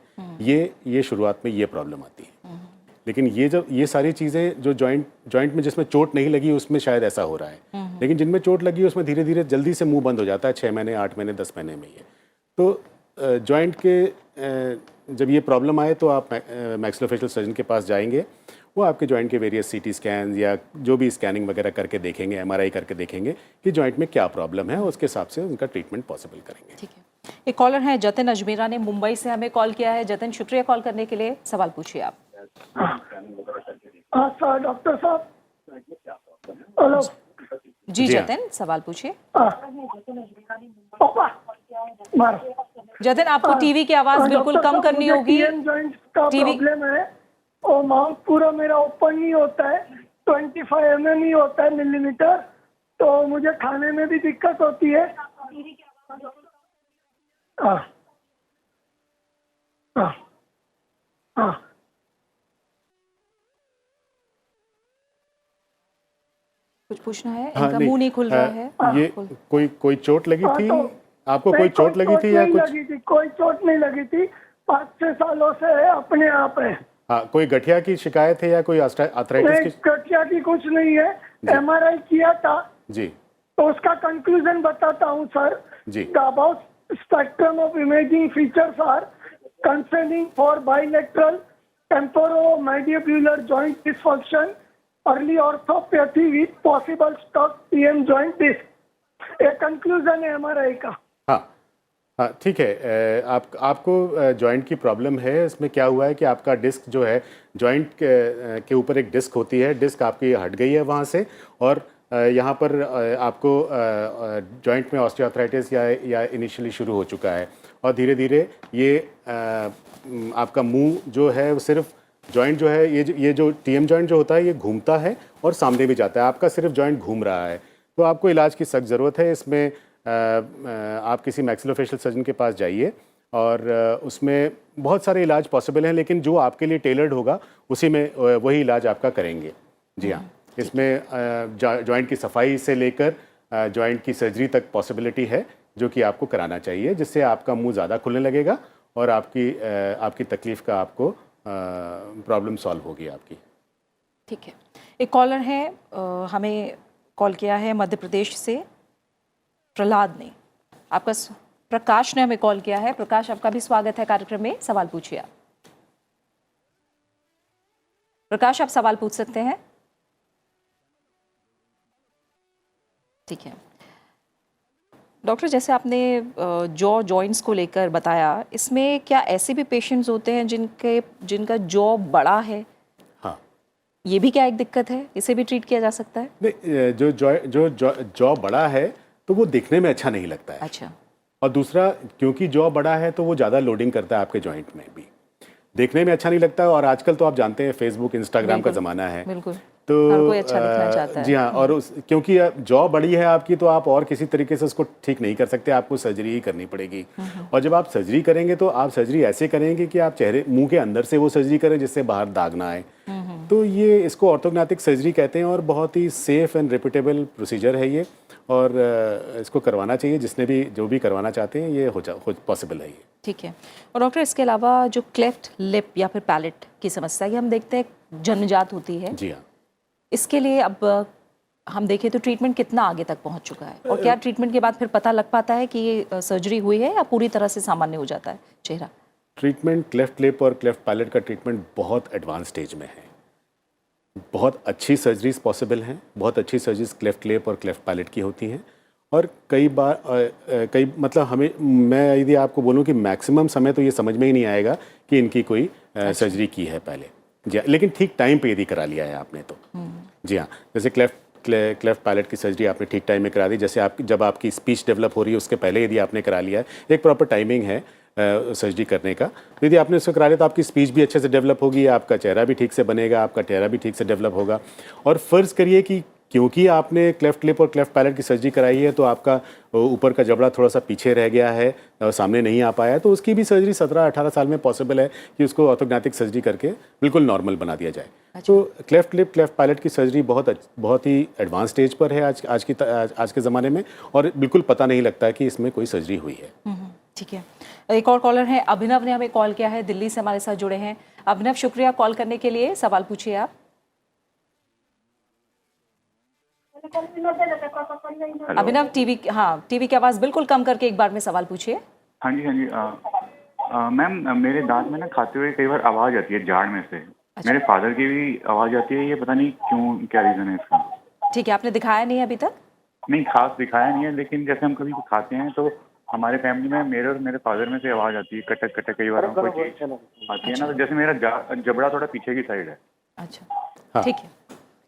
ये शुरुआत में ये प्रॉब्लम आती है। लेकिन ये सारी चीज़ें जो जॉइंट में जिसमें चोट नहीं लगी उसमें शायद ऐसा हो रहा है, लेकिन जिनमें चोट लगी उसमें धीरे धीरे जल्दी से मुंह बंद हो जाता है, 6 महीने 8 महीने 10 महीने में। ये तो जॉइंट के जब ये प्रॉब्लम आए तो आप मैक्सिलोफेशियल सर्जन के पास जाएंगे, वो आपके जॉइंट के वेरियस सीटी स्कैन या जो भी स्कैनिंग वगैरह करके देखेंगे, MRI करके देखेंगे कि जॉइंट में क्या प्रॉब्लम है, उसके हिसाब से उनका ट्रीटमेंट पॉसिबल करेंगे। ठीक है, एक कॉलर है जतिन अजमेरा ने मुंबई से हमें कॉल किया है। जतिन, शुक्रिया कॉल करने के लिए, सवाल पूछिए आप। हाँ सर, डॉक्टर साहब, हेलो। जी जी हाँ। जतिन, सवाल पूछिए। पापा मारो। जतिन, आपको टीवी की आवाज बिल्कुल कम करनी होगी। जॉइंट का टीवी प्रॉब्लम है और माउथ पूरा मेरा ओपन नहीं होता है, 25 mm ही होता है मिलीमीटर, तो मुझे खाने में भी दिक्कत होती है। हाँ हाँ हाँ। कुछ पूछना है? हाँ, इनका मुंह नहीं खुल रहा है। ये कोई चोट लगी हाँ, थी तो आपको? कोई नहीं, चोट लगी थी या नहीं कुछ? लगी थी, कोई चोट नहीं लगी थी। 5-6 सालों से है, अपने आप है। हाँ, कोई गठिया की शिकायत है या कोई आर्थराइटिस नहीं, की? गठिया की कुछ नहीं है। MRI किया था जी तो उसका कंक्लूजन बताता हूँ सर। जी। The above spectrum of imaging features are concerning for bilateral temporomandibular joint dysfunction, early orthopathy with possible stuck PM joint disc. ये कंक्लूजन है MRI का। हाँ हाँ, ठीक है। आपको जॉइंट की प्रॉब्लम है। इसमें क्या हुआ है कि आपका डिस्क जो है, जॉइंट के ऊपर एक डिस्क होती है, डिस्क आपकी हट गई है वहाँ से, और यहाँ पर आपको जॉइंट में ऑस्टियोआर्थराइटिस या इनिशियली शुरू हो चुका है, और धीरे धीरे ये आपका मुंह जो है वो सिर्फ जॉइंट जो है, ये जो टीएम जॉइंट जो होता है ये घूमता है और सामने भी जाता है। आपका सिर्फ जॉइंट घूम रहा है, तो आपको इलाज की सख्त ज़रूरत है। इसमें आप किसी मैक्सिलोफेशियल सर्जन के पास जाइए, और उसमें बहुत सारे इलाज पॉसिबल हैं, लेकिन जो आपके लिए टेलर्ड होगा उसी में वही इलाज आपका करेंगे। जी हाँ, इसमें जॉइंट की सफाई से लेकर जॉइंट की सर्जरी तक पॉसिबिलिटी है, जो कि आपको कराना चाहिए, जिससे आपका मुंह ज़्यादा खुलने लगेगा और आपकी तकलीफ़ का आपको प्रॉब्लम सॉल्व होगी आपकी। ठीक है, एक कॉलर है, हमें कॉल किया है मध्य प्रदेश से, प्रहलाद ने। आपका प्रकाश ने हमें कॉल किया है। प्रकाश, आपका भी स्वागत है कार्यक्रम में, सवाल पूछिए आप। प्रकाश, आप सवाल पूछ सकते हैं। ठीक है डॉक्टर, जैसे आपने जॉ जॉइंट्स को लेकर बताया, इसमें क्या ऐसे भी पेशेंट्स होते हैं जिनका जॉ बड़ा है? हाँ, ये भी क्या एक दिक्कत है? इसे भी ट्रीट किया जा सकता है? नहीं, जो जॉ बड़ा है तो वो दिखने में अच्छा नहीं लगता है। अच्छा। और दूसरा, क्योंकि जॉ बड़ा है तो वो ज़्यादा लोडिंग करता है आपके जॉइंट में भी, देखने में अच्छा नहीं लगता। और आजकल तो आप जानते हैं फेसबुक इंस्टाग्राम का ज़माना है, बिल्कुल, तो हर कोई अच्छा दिखना चाहता है। जी हाँ, और क्योंकि जॉ बड़ी है आपकी, तो आप और किसी तरीके से उसको ठीक नहीं कर सकते, आपको सर्जरी ही करनी पड़ेगी। और जब आप सर्जरी करेंगे तो आप सर्जरी ऐसे करेंगे कि आप मुंह के अंदर से वो सर्जरी करें, जिससे बाहर दाग ना आए। तो ये इसको ऑर्थोग्नाथिक सर्जरी कहते हैं, और बहुत ही सेफ एंड रेपुटेबल प्रोसीजर है ये, और इसको करवाना चाहिए। जिसने भी जो भी करवाना चाहते हैं, ये हो पॉसिबल है ये। ठीक है। और डॉक्टर, इसके अलावा जो क्लेफ्ट लिप या फिर पैलेट की समस्या, ये हम देखते हैं जन्मजात होती है। जी हाँ, इसके लिए अब हम देखें तो ट्रीटमेंट कितना आगे तक पहुंच चुका है, और क्या ट्रीटमेंट के बाद फिर पता लग पाता है कि ये सर्जरी हुई है, या पूरी तरह से सामान्य हो जाता है चेहरा? ट्रीटमेंट क्लेफ्ट लिप और क्लेफ्ट पैलेट का ट्रीटमेंट बहुत एडवांस स्टेज में है। बहुत अच्छी सर्जरीज पॉसिबल हैं, बहुत अच्छी सर्जरीज क्लेफ्ट लिप और क्लेफ्ट पैलेट की होती हैं। और कई बार मैं यदि आपको बोलूं कि मैक्सिमम समय तो ये समझ में ही नहीं आएगा कि इनकी कोई सर्जरी की है पहले। जी हाँ, लेकिन ठीक टाइम पे यदि करा लिया है आपने तो। जी हाँ, जैसे क्लेफ्ट पैलेट की सर्जरी आपने ठीक टाइम में करा दी, जैसे जब आपकी स्पीच डेवलप हो रही है उसके पहले यदि आपने करा लिया है, एक प्रॉपर टाइमिंग है सर्जरी करने का, तो यदि आपने उसको करा लिया तो आपकी स्पीच भी अच्छे से डेवलप होगी, आपका चेहरा भी ठीक से बनेगा, आपका चेहरा भी ठीक से डेवलप होगा। और फ़र्ज़ करिए कि क्योंकि आपने क्लेफ्ट लिप और क्लेफ्ट पैलेट की सर्जरी कराई है, तो आपका ऊपर का जबड़ा थोड़ा सा पीछे रह गया है और सामने नहीं आ पाया है, तो उसकी भी सर्जरी 17-18 साल में पॉसिबल है कि उसको ऑर्थोग्नाथिक सर्जरी करके बिल्कुल नॉर्मल बना दिया जाए। तो क्लेफ्ट लिप क्लेफ्ट पैलेट की सर्जरी बहुत ही एडवांस स्टेज पर है आज के ज़माने में, और बिल्कुल पता नहीं लगता है कि इसमें कोई सर्जरी हुई है। ठीक है, एक और कॉलर है, अभिनव ने हमें कॉल किया है, दिल्ली से हमारे साथ जुड़े हैं। अभिनव, शुक्रिया कॉल करने के लिए, सवाल पूछिए आप। अभिनव, टीवी की आवाज़ बिल्कुल कम करके एक बार में सवाल पूछिए। हाँ जी। मैम, मेरे दांत में ना खाते हुए कई बार आवाज़ आती है जाड़ में से। अच्छा। मेरे फादर की भी आवाज़ आती है, ये पता नहीं क्यों, क्या रीज़न है इसका। ठीक है, आपने दिखाया नहीं अभी तक? नहीं, खास दिखाया नहीं है, लेकिन जैसे हम कभी खाते हैं तो हमारे फैमिली में मेरे और मेरे फादर में से आवाज़ आती है, कटक कटक, कई बार कोई चीज़ आती है ना, तो जैसे मेरा जबड़ा थोड़ा पीछे की साइड है। अच्छा, ठीक है।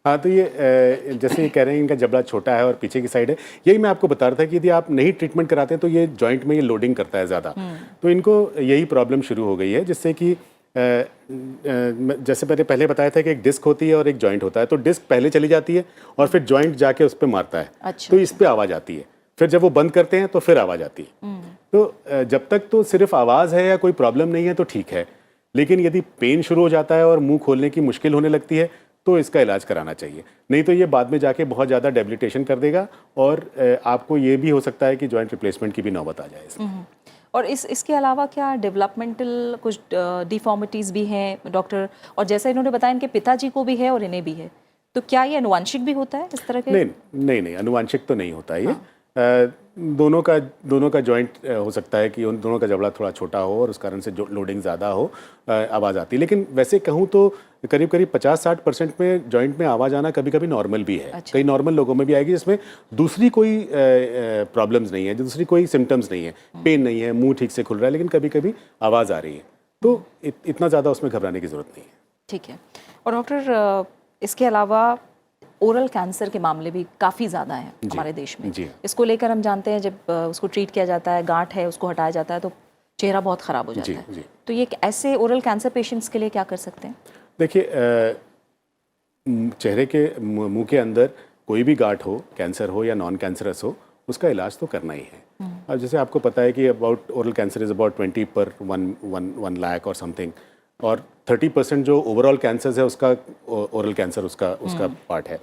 हाँ, तो ये जैसे ये कह रहे हैं इनका जबड़ा छोटा है और पीछे की साइड है, यही मैं आपको बता रहा था कि यदि आप नहीं ट्रीटमेंट कराते हैं तो ये जॉइंट में ये लोडिंग करता है ज़्यादा, तो इनको यही प्रॉब्लम शुरू हो गई है, जिससे कि जैसे मैंने पहले बताया था कि एक डिस्क होती है और एक जॉइंट होता है, तो डिस्क पहले चली जाती है और फिर जॉइंट जाके उस पर मारता है। अच्छा। तो इस पर आवाज़ आती है, फिर जब वो बंद करते हैं तो फिर आवाज़ आती है। तो जब तक तो सिर्फ आवाज़ है या कोई प्रॉब्लम नहीं है तो ठीक है, लेकिन यदि पेन शुरू हो जाता है और मुंह खोलने की मुश्किल होने लगती है तो इसका इलाज कराना चाहिए, नहीं तो ये बाद में जाके बहुत ज़्यादा डेबिलिटेशन कर देगा और आपको ये भी हो सकता है कि जॉइंट रिप्लेसमेंट की भी नौबत आ जाए इसमें। और इसके अलावा क्या डेवलपमेंटल कुछ डिफॉर्मिटीज़ भी हैं डॉक्टर? और जैसा इन्होंने बताया इनके पिताजी को भी है और इन्हें भी है, तो क्या ये अनुवांशिक भी होता है इस तरह के? नहीं, अनुवांशिक तो नहीं होता ये। दोनों का जॉइंट हो सकता है कि उन दोनों का जबड़ा थोड़ा छोटा हो और उस कारण से जो लोडिंग ज़्यादा हो आवाज़ आती है, लेकिन वैसे कहूँ तो करीब 50-60% में जॉइंट में आवाज़ आना कभी कभी नॉर्मल भी है। कई नॉर्मल लोगों में भी आएगी जिसमें दूसरी कोई प्रॉब्लम्स नहीं है, दूसरी कोई सिम्टम्स नहीं है, पेन नहीं है, मुंह ठीक से खुल रहा है, लेकिन कभी कभी आवाज़ आ रही है, तो इतना ज़्यादा उसमें घबराने की ज़रूरत नहीं है। ठीक है। और डॉक्टर इसके अलावा ओरल कैंसर के मामले भी काफ़ी ज़्यादा हैं हमारे देश में। इसको लेकर हम जानते हैं जब उसको ट्रीट किया जाता है, गांठ है उसको हटाया जाता है तो चेहरा बहुत ख़राब हो जाता है। तो ये ऐसे ओरल कैंसर पेशेंट्स के लिए क्या कर सकते हैं? देखिए, चेहरे के मुंह के अंदर कोई भी गांठ हो, कैंसर हो या नॉन कैंसरस हो, उसका इलाज तो करना ही है। अब जैसे आपको पता है कि about oral cancer is about 20 पर 1 लाख और समथिंग, और 30% जो ओवरऑल कैंसर है उसका ओरल कैंसर उसका पार्ट है।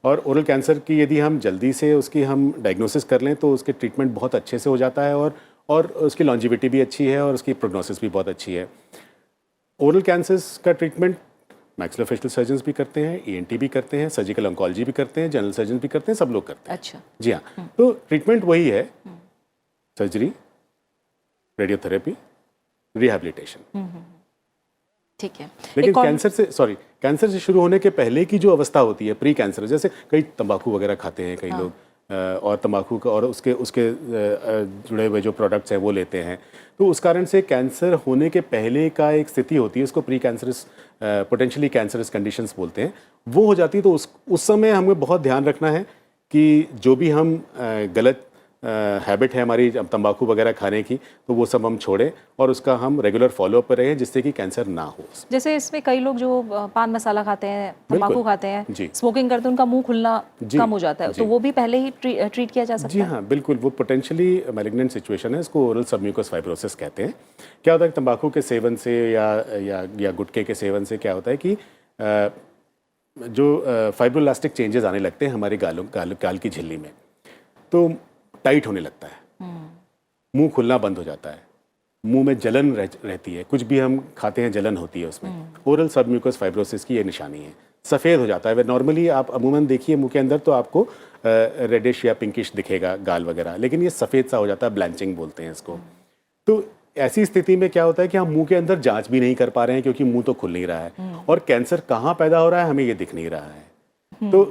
और ओरल कैंसर की यदि हम जल्दी से उसकी हम डायग्नोसिस कर लें तो उसके ट्रीटमेंट बहुत अच्छे से हो जाता है और उसकी लॉन्जिविटी भी अच्छी है और उसकी प्रोग्नोसिस भी बहुत अच्छी है। ओरल कैंसर्स का ट्रीटमेंट मैक्सिलोफेशियल सर्जन्स भी करते हैं, ENT भी करते हैं, सर्जिकल ऑन्कोलॉजी भी करते हैं, जनरल सर्जन भी करते हैं, सब लोग करते हैं। अच्छा। जी हाँ, तो ट्रीटमेंट वही है, सर्जरी, रेडियोथेरेपी, रिहैबिलिटेशन। ठीक है। लेकिन कैंसर से शुरू होने के पहले की जो अवस्था होती है, प्री कैंसर, जैसे कई तंबाकू वगैरह खाते हैं कई लोग, और तंबाकू का और उसके जुड़े हुए जो प्रोडक्ट्स हैं वो लेते हैं, तो उस कारण से कैंसर होने के पहले का एक स्थिति होती है, उसको pre cancerous potentially cancerous conditions बोलते हैं, वो हो जाती है। तो उस समय हमें बहुत ध्यान रखना है कि जो भी हम गलत हैबिट है हमारी तंबाकू वगैरह खाने की, तो वो सब हम छोड़ें और उसका हम रेगुलर फॉलोअप पर रहें, जिससे कि कैंसर ना हो। जैसे इसमें कई लोग जो पान मसाला खाते हैं, तंबाकू खाते हैं, स्मोकिंग करते हैं, उनका मुंह खुलना कम हो जाता है, तो वो भी पहले ही ट्रीट किया जा सकता है? जी हाँ, बिल्कुल। वो पोटेंशियली मैलिग्नेंट सिचुएशन है, इसको ओरल सबम्यूकस फाइब्रोसिस कहते हैं। क्या होता है, तंबाकू के सेवन से या गुटखे के सेवन से क्या होता है कि जो फाइब्रोलास्टिक चेंजेस आने लगते हैं हमारे गाल की झिल्ली में, तो टाइट होने लगता है, मुंह खुलना बंद हो जाता है, मुंह में जलन रहती है, कुछ भी हम खाते हैं जलन होती है उसमें। ओरल सबम्यूकस फाइब्रोसिस की ये निशानी है, सफ़ेद हो जाता है। वे नॉर्मली आप अमूमन देखिए मुंह के अंदर तो आपको रेडिश या पिंकिश दिखेगा गाल वगैरह, लेकिन ये सफ़ेद सा हो जाता है, ब्लैंचिंग बोलते हैं इसको। तो ऐसी स्थिति में क्या होता है कि हम मुंह के अंदर जांच भी नहीं कर पा रहे हैं, क्योंकि मुंह तो खुल नहीं रहा है और कैंसर कहाँ पैदा हो रहा है हमें ये दिख नहीं रहा है। तो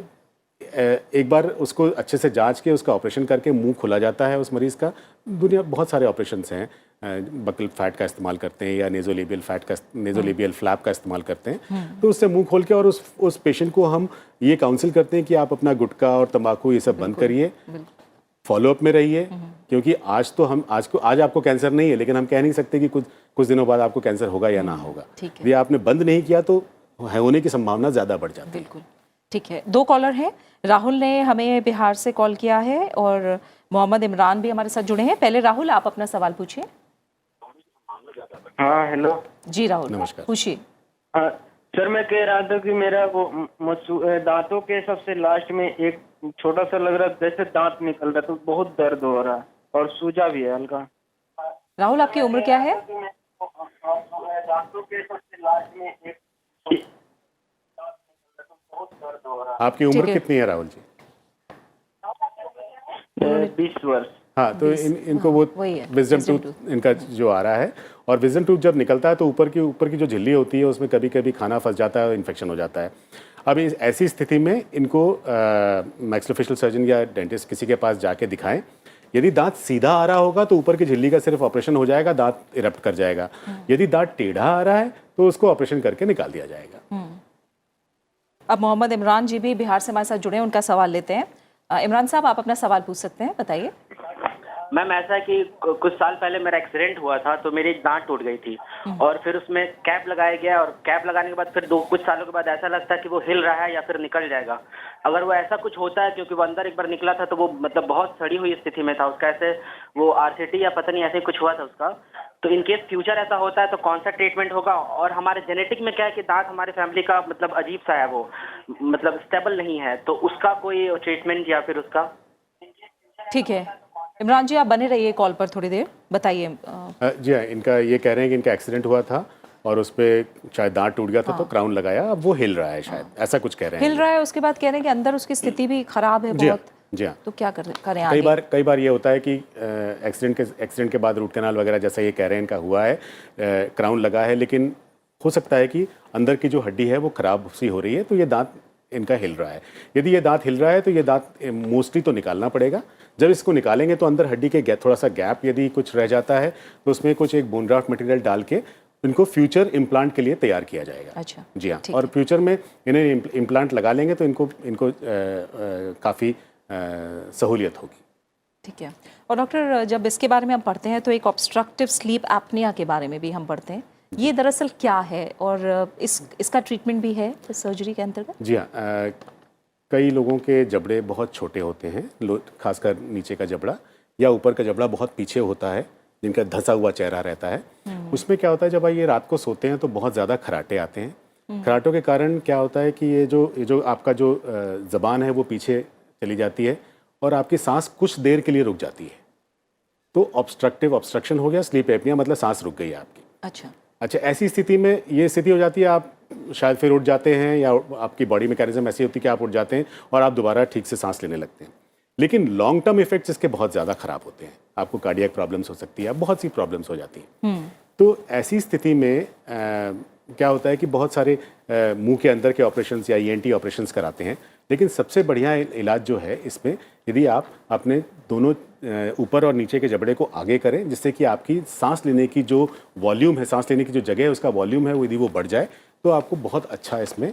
एक बार उसको अच्छे से जांच के उसका ऑपरेशन करके मुंह खुला जाता है उस मरीज़ का। दुनिया बहुत सारे ऑपरेशंस हैं, बकल फैट का इस्तेमाल करते हैं या नेज़ोलेबियल फ्लैप का इस्तेमाल करते हैं, तो उससे मुंह खोल के और उस पेशेंट को हम ये काउंसिल करते हैं कि आप अपना गुटखा और तंबाकू ये सब बंद करिए, फॉलोअप में रहिए, क्योंकि आज आपको कैंसर नहीं है, लेकिन हम कह नहीं सकते कि कुछ दिनों बाद आपको कैंसर होगा या ना होगा। यदि आपने बंद नहीं किया तो होने की संभावना ज़्यादा बढ़ जाती है। बिल्कुल ठीक है। 2 कॉलर हैं, राहुल ने हमें बिहार से कॉल किया है और मोहम्मद इमरान भी हमारे साथ जुड़े हैं। पहले राहुल, आप अपना सवाल पूछिए। हाँ, हेलो जी राहुल, नमस्कार, पूछिए। सर, मैं कह रहा था कि मेरा वो दांतों के सबसे लास्ट में एक छोटा सा लग रहा है, जैसे दांत निकल रहा है, तो बहुत दर्द हो रहा है और सूजा भी है हल्का। राहुल, आपकी उम्र क्या है? दांतों के सबसे लास्ट में एक आपकी उम्र कितनी है राहुल जी? 20 वर्ष। हाँ, तो इनको वो विजडम टूथ इनका जो आ रहा है, और विजडम टूथ जब निकलता है तो ऊपर की जो झिल्ली होती है उसमें कभी कभी खाना फंस जाता है और इन्फेक्शन हो जाता है। अब ऐसी स्थिति में इनको मैक्सिलोफेशियल सर्जन या डेंटिस्ट किसी के पास जाके दिखाएं। यदि दांत सीधा आ रहा होगा तो ऊपर की झिल्ली का सिर्फ ऑपरेशन हो जाएगा, दांत इरप्ट कर जाएगा। यदि दांत टेढ़ा आ रहा है तो उसको ऑपरेशन करके निकाल दिया जाएगा। अब मोहम्मद इमरान जी भी बिहार से हमारे साथ जुड़े हैं, उनका सवाल लेते हैं। इमरान साहब, आप अपना सवाल पूछ सकते हैं, बताइए। मैम ऐसा है कि कुछ साल पहले मेरा एक्सीडेंट हुआ था, तो मेरी एक दांत टूट गई थी और फिर उसमें कैप लगाया गया, और कैप लगाने के बाद फिर कुछ सालों के बाद ऐसा लगता है कि वो हिल रहा है या फिर निकल जाएगा। अगर वो ऐसा कुछ होता है, क्योंकि वो अंदर एक बार निकला था तो वो मतलब बहुत सड़ी हुई स्थिति में था उसका, ऐसे वो आरसीटी या पता नहीं ऐसे कुछ हुआ था उसका। तो इन केस फ्यूचर ऐसा होता है तो कौन सा ट्रीटमेंट होगा? और हमारे जेनेटिक में क्या है कि दांत हमारे फैमिली का मतलब अजीब सा है, वो मतलब स्टेबल नहीं है, तो उसका कोई ट्रीटमेंट या फिर उसका? ठीक है इमरान जी, आप बने रहिए कॉल पर थोड़ी देर, बताइए। जी हाँ, इनका ये कह रहे हैं कि इनका एक्सीडेंट हुआ था और उस पर शायद दांत टूट गया था, तो क्राउन लगाया, अब वो हिल रहा है शायद, ऐसा कुछ कह रहे हैं। हिल रहा है, उसके बाद कह रहे हैं कि अंदर उसकी स्थिति भी खराब है बहुत। जी हाँ, तो क्या करें आगे? कई बार ये होता है कि एक्सीडेंट के बाद रूट कैनाल वगैरह जैसा ये कह रहे हैं इनका हुआ है, क्राउन लगा है, लेकिन हो सकता है कि अंदर की जो हड्डी है वो खराब सी हो रही है, तो ये दांत इनका हिल रहा है। यदि ये दांत हिल रहा है तो ये दांत मोस्टली तो निकालना पड़ेगा। जब इसको निकालेंगे तो अंदर हड्डी के थोड़ा सा गैप यदि कुछ रह जाता है तो उसमें कुछ एक बोन ग्राफ्ट मटेरियल डाल के इनको फ्यूचर इम्प्लांट के लिए तैयार किया जाएगा। अच्छा, जी हाँ, और फ्यूचर में इन्हें इम्प्लांट लगा लेंगे तो इनको काफ़ी सहूलियत होगी। ठीक है। और डॉक्टर, जब इसके बारे में हम पढ़ते हैं तो एक ऑब्स्ट्रक्टिव स्लीप एपनिया के बारे में भी हम पढ़ते हैं, ये दरअसल क्या है और इसका ट्रीटमेंट भी है इस सर्जरी के अंतर्गत? जी हाँ, कई लोगों के जबड़े बहुत छोटे होते हैं, खासकर नीचे का जबड़ा या ऊपर का जबड़ा बहुत पीछे होता है, जिनका धंसा हुआ चेहरा रहता है। उसमें क्या होता है, जब ये रात को सोते हैं तो बहुत ज़्यादा खराटे आते हैं। खराटों के कारण क्या होता है कि ये जो आपका जो ज़बान है वो पीछे चली जाती है और आपकी सांस कुछ देर के लिए रुक जाती है, तो ऑब्स्ट्रक्शन हो गया, स्लीप एपनिया मतलब सांस रुक गई है आपकी। अच्छा, ऐसी स्थिति में ये स्थिति हो जाती है, आप शायद फिर उठ जाते हैं या आपकी बॉडी मैकेनिज्म ऐसी होती है कि आप उठ जाते हैं और आप दोबारा ठीक से सांस लेने लगते हैं। लेकिन लॉन्ग टर्म इफेक्ट्स इसके बहुत ज़्यादा खराब होते हैं, आपको कार्डियक प्रॉब्लम्स हो सकती है, बहुत सी प्रॉब्लम्स हो जाती हैं। तो ऐसी स्थिति में क्या होता है कि बहुत सारे मुंह के अंदर के ऑपरेशंस या ENT ऑपरेशंस कराते हैं, लेकिन सबसे बढ़िया इलाज जो है इसमें, यदि आप अपने दोनों ऊपर और नीचे के जबड़े को आगे करें, जिससे कि आपकी सांस लेने की जो वॉल्यूम है, सांस लेने की जो जगह है उसका वॉल्यूम है वो यदि वो बढ़ जाए तो आपको बहुत अच्छा इसमें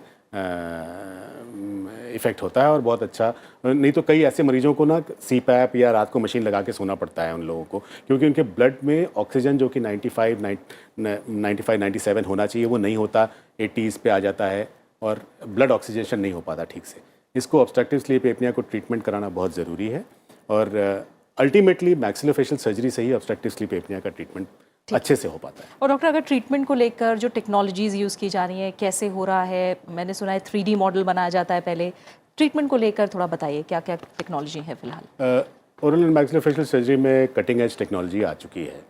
इफ़ेक्ट होता है और बहुत अच्छा। नहीं तो कई ऐसे मरीजों को ना CPAP या रात को मशीन लगा के सोना पड़ता है उन लोगों को, क्योंकि उनके ब्लड में ऑक्सीजन जो कि 95-97 होना चाहिए वो नहीं होता, 80s पे आ जाता है और ब्लड ऑक्सीजनेशन नहीं हो पाता ठीक से। इसको ऑब्स्ट्रक्टिव स्लीप एपनिया को ट्रीटमेंट कराना बहुत ज़रूरी है और अल्टीमेटली मैक्सिलोफेशियल सर्जरी से ही ऑब्स्ट्रक्टिव स्लीप एपनिया का ट्रीटमेंट अच्छे से हो पाता है। और डॉक्टर, अगर ट्रीटमेंट को लेकर जो टेक्नोलॉजीज़ यूज़ की जा रही हैं, कैसे हो रहा है? मैंने सुना है 3D मॉडल बनाया जाता है पहले, ट्रीटमेंट को लेकर थोड़ा बताइए, क्या क्या टेक्नोलॉजी है फिलहाल? ओरल एंड मैक्सिलोफेशियल सर्जरी में कटिंग एज टेक्नोलॉजी आ चुकी है।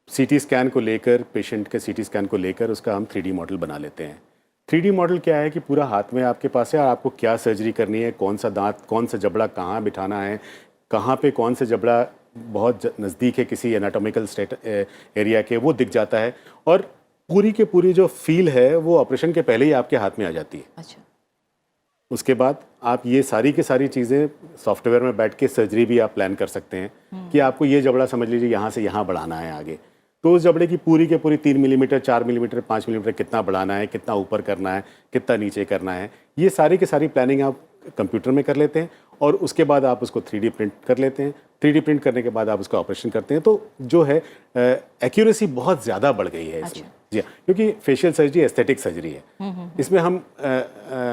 CT स्कैन को लेकर, पेशेंट के CT स्कैन को लेकर उसका हम 3D मॉडल बना लेते हैं। 3D मॉडल क्या है कि पूरा हाथ में आपके पास है और आपको क्या सर्जरी करनी है, कौन सा दांत, कौन सा जबड़ा कहाँ बिठाना है, कहाँ पे कौन सा जबड़ा बहुत नज़दीक है किसी एनाटॉमिकल एरिया के, वो दिख जाता है और पूरी के पूरी जो फील है वो ऑपरेशन के पहले ही आपके हाथ में आ जाती है। अच्छा। उसके बाद आप ये सारी की सारी चीज़ें सॉफ्टवेयर में बैठ के सर्जरी भी आप प्लान कर सकते हैं कि आपको ये जबड़ा समझ लीजिए यहाँ से यहाँ बढ़ाना है आगे, तो उस जबड़े की पूरी के पूरी 3 मिलीमीटर, 4 मिलीमीटर, 5 मिलीमीटर कितना बढ़ाना है, कितना ऊपर करना है, कितना नीचे करना है, ये सारी की सारी प्लानिंग आप कंप्यूटर में कर लेते हैं और उसके बाद आप उसको 3D प्रिंट कर लेते हैं। 3D प्रिंट करने के बाद आप उसका ऑपरेशन करते हैं, तो जो है एक्यूरेसी बहुत ज़्यादा बढ़ गई है इसमें। जी हाँ, क्योंकि फेशियल सर्जरी एस्थेटिक सर्जरी है, इसमें हम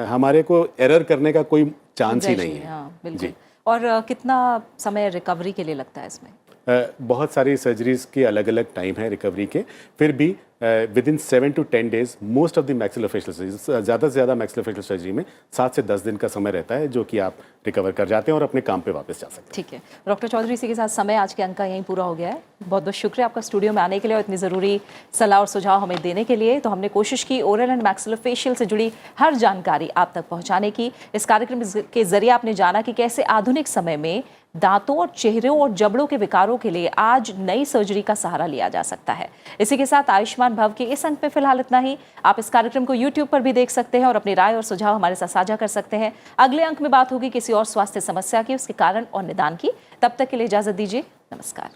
हमारे को एरर करने का कोई चांस ही नहीं है। हाँ, बिल्कुल। और कितना समय रिकवरी के लिए लगता है इसमें? बहुत सारी सर्जरीज के अलग अलग टाइम है रिकवरी के, फिर भी with in 7 to 10 days most of the maxillofacial surgery, ज़्यादा से ज़्यादा मैक्सिलोफेशियल सर्जरी में 7 से 10 दिन का समय रहता है, जो कि आप रिकवर कर जाते हैं और अपने काम पे वापस जा सकते हैं। ठीक है डॉक्टर चौधरी, इसी के साथ समय आज के अंक का यहीं पूरा हो गया है। बहुत बहुत शुक्रिया आपका स्टूडियो में आने के लिए और इतनी ज़रूरी सलाह और सुझाव हमें देने के लिए। तो हमने कोशिश की ओरल एंड मैक्सिलोफेशियल से जुड़ी हर जानकारी आप तक पहुँचाने की। इस कार्यक्रम के जरिए आपने जाना कि कैसे आधुनिक समय में दांतों और चेहरों और जबड़ों के विकारों के लिए आज नई सर्जरी का सहारा लिया जा सकता है। इसी के साथ आयुष्मान भव के इस अंक में फिलहाल इतना ही। आप इस कार्यक्रम को YouTube पर भी देख सकते हैं और अपनी राय और सुझाव हमारे साथ साझा कर सकते हैं। अगले अंक में बात होगी किसी और स्वास्थ्य समस्या की, उसके कारण और निदान की। तब तक के लिए इजाजत दीजिए। नमस्कार।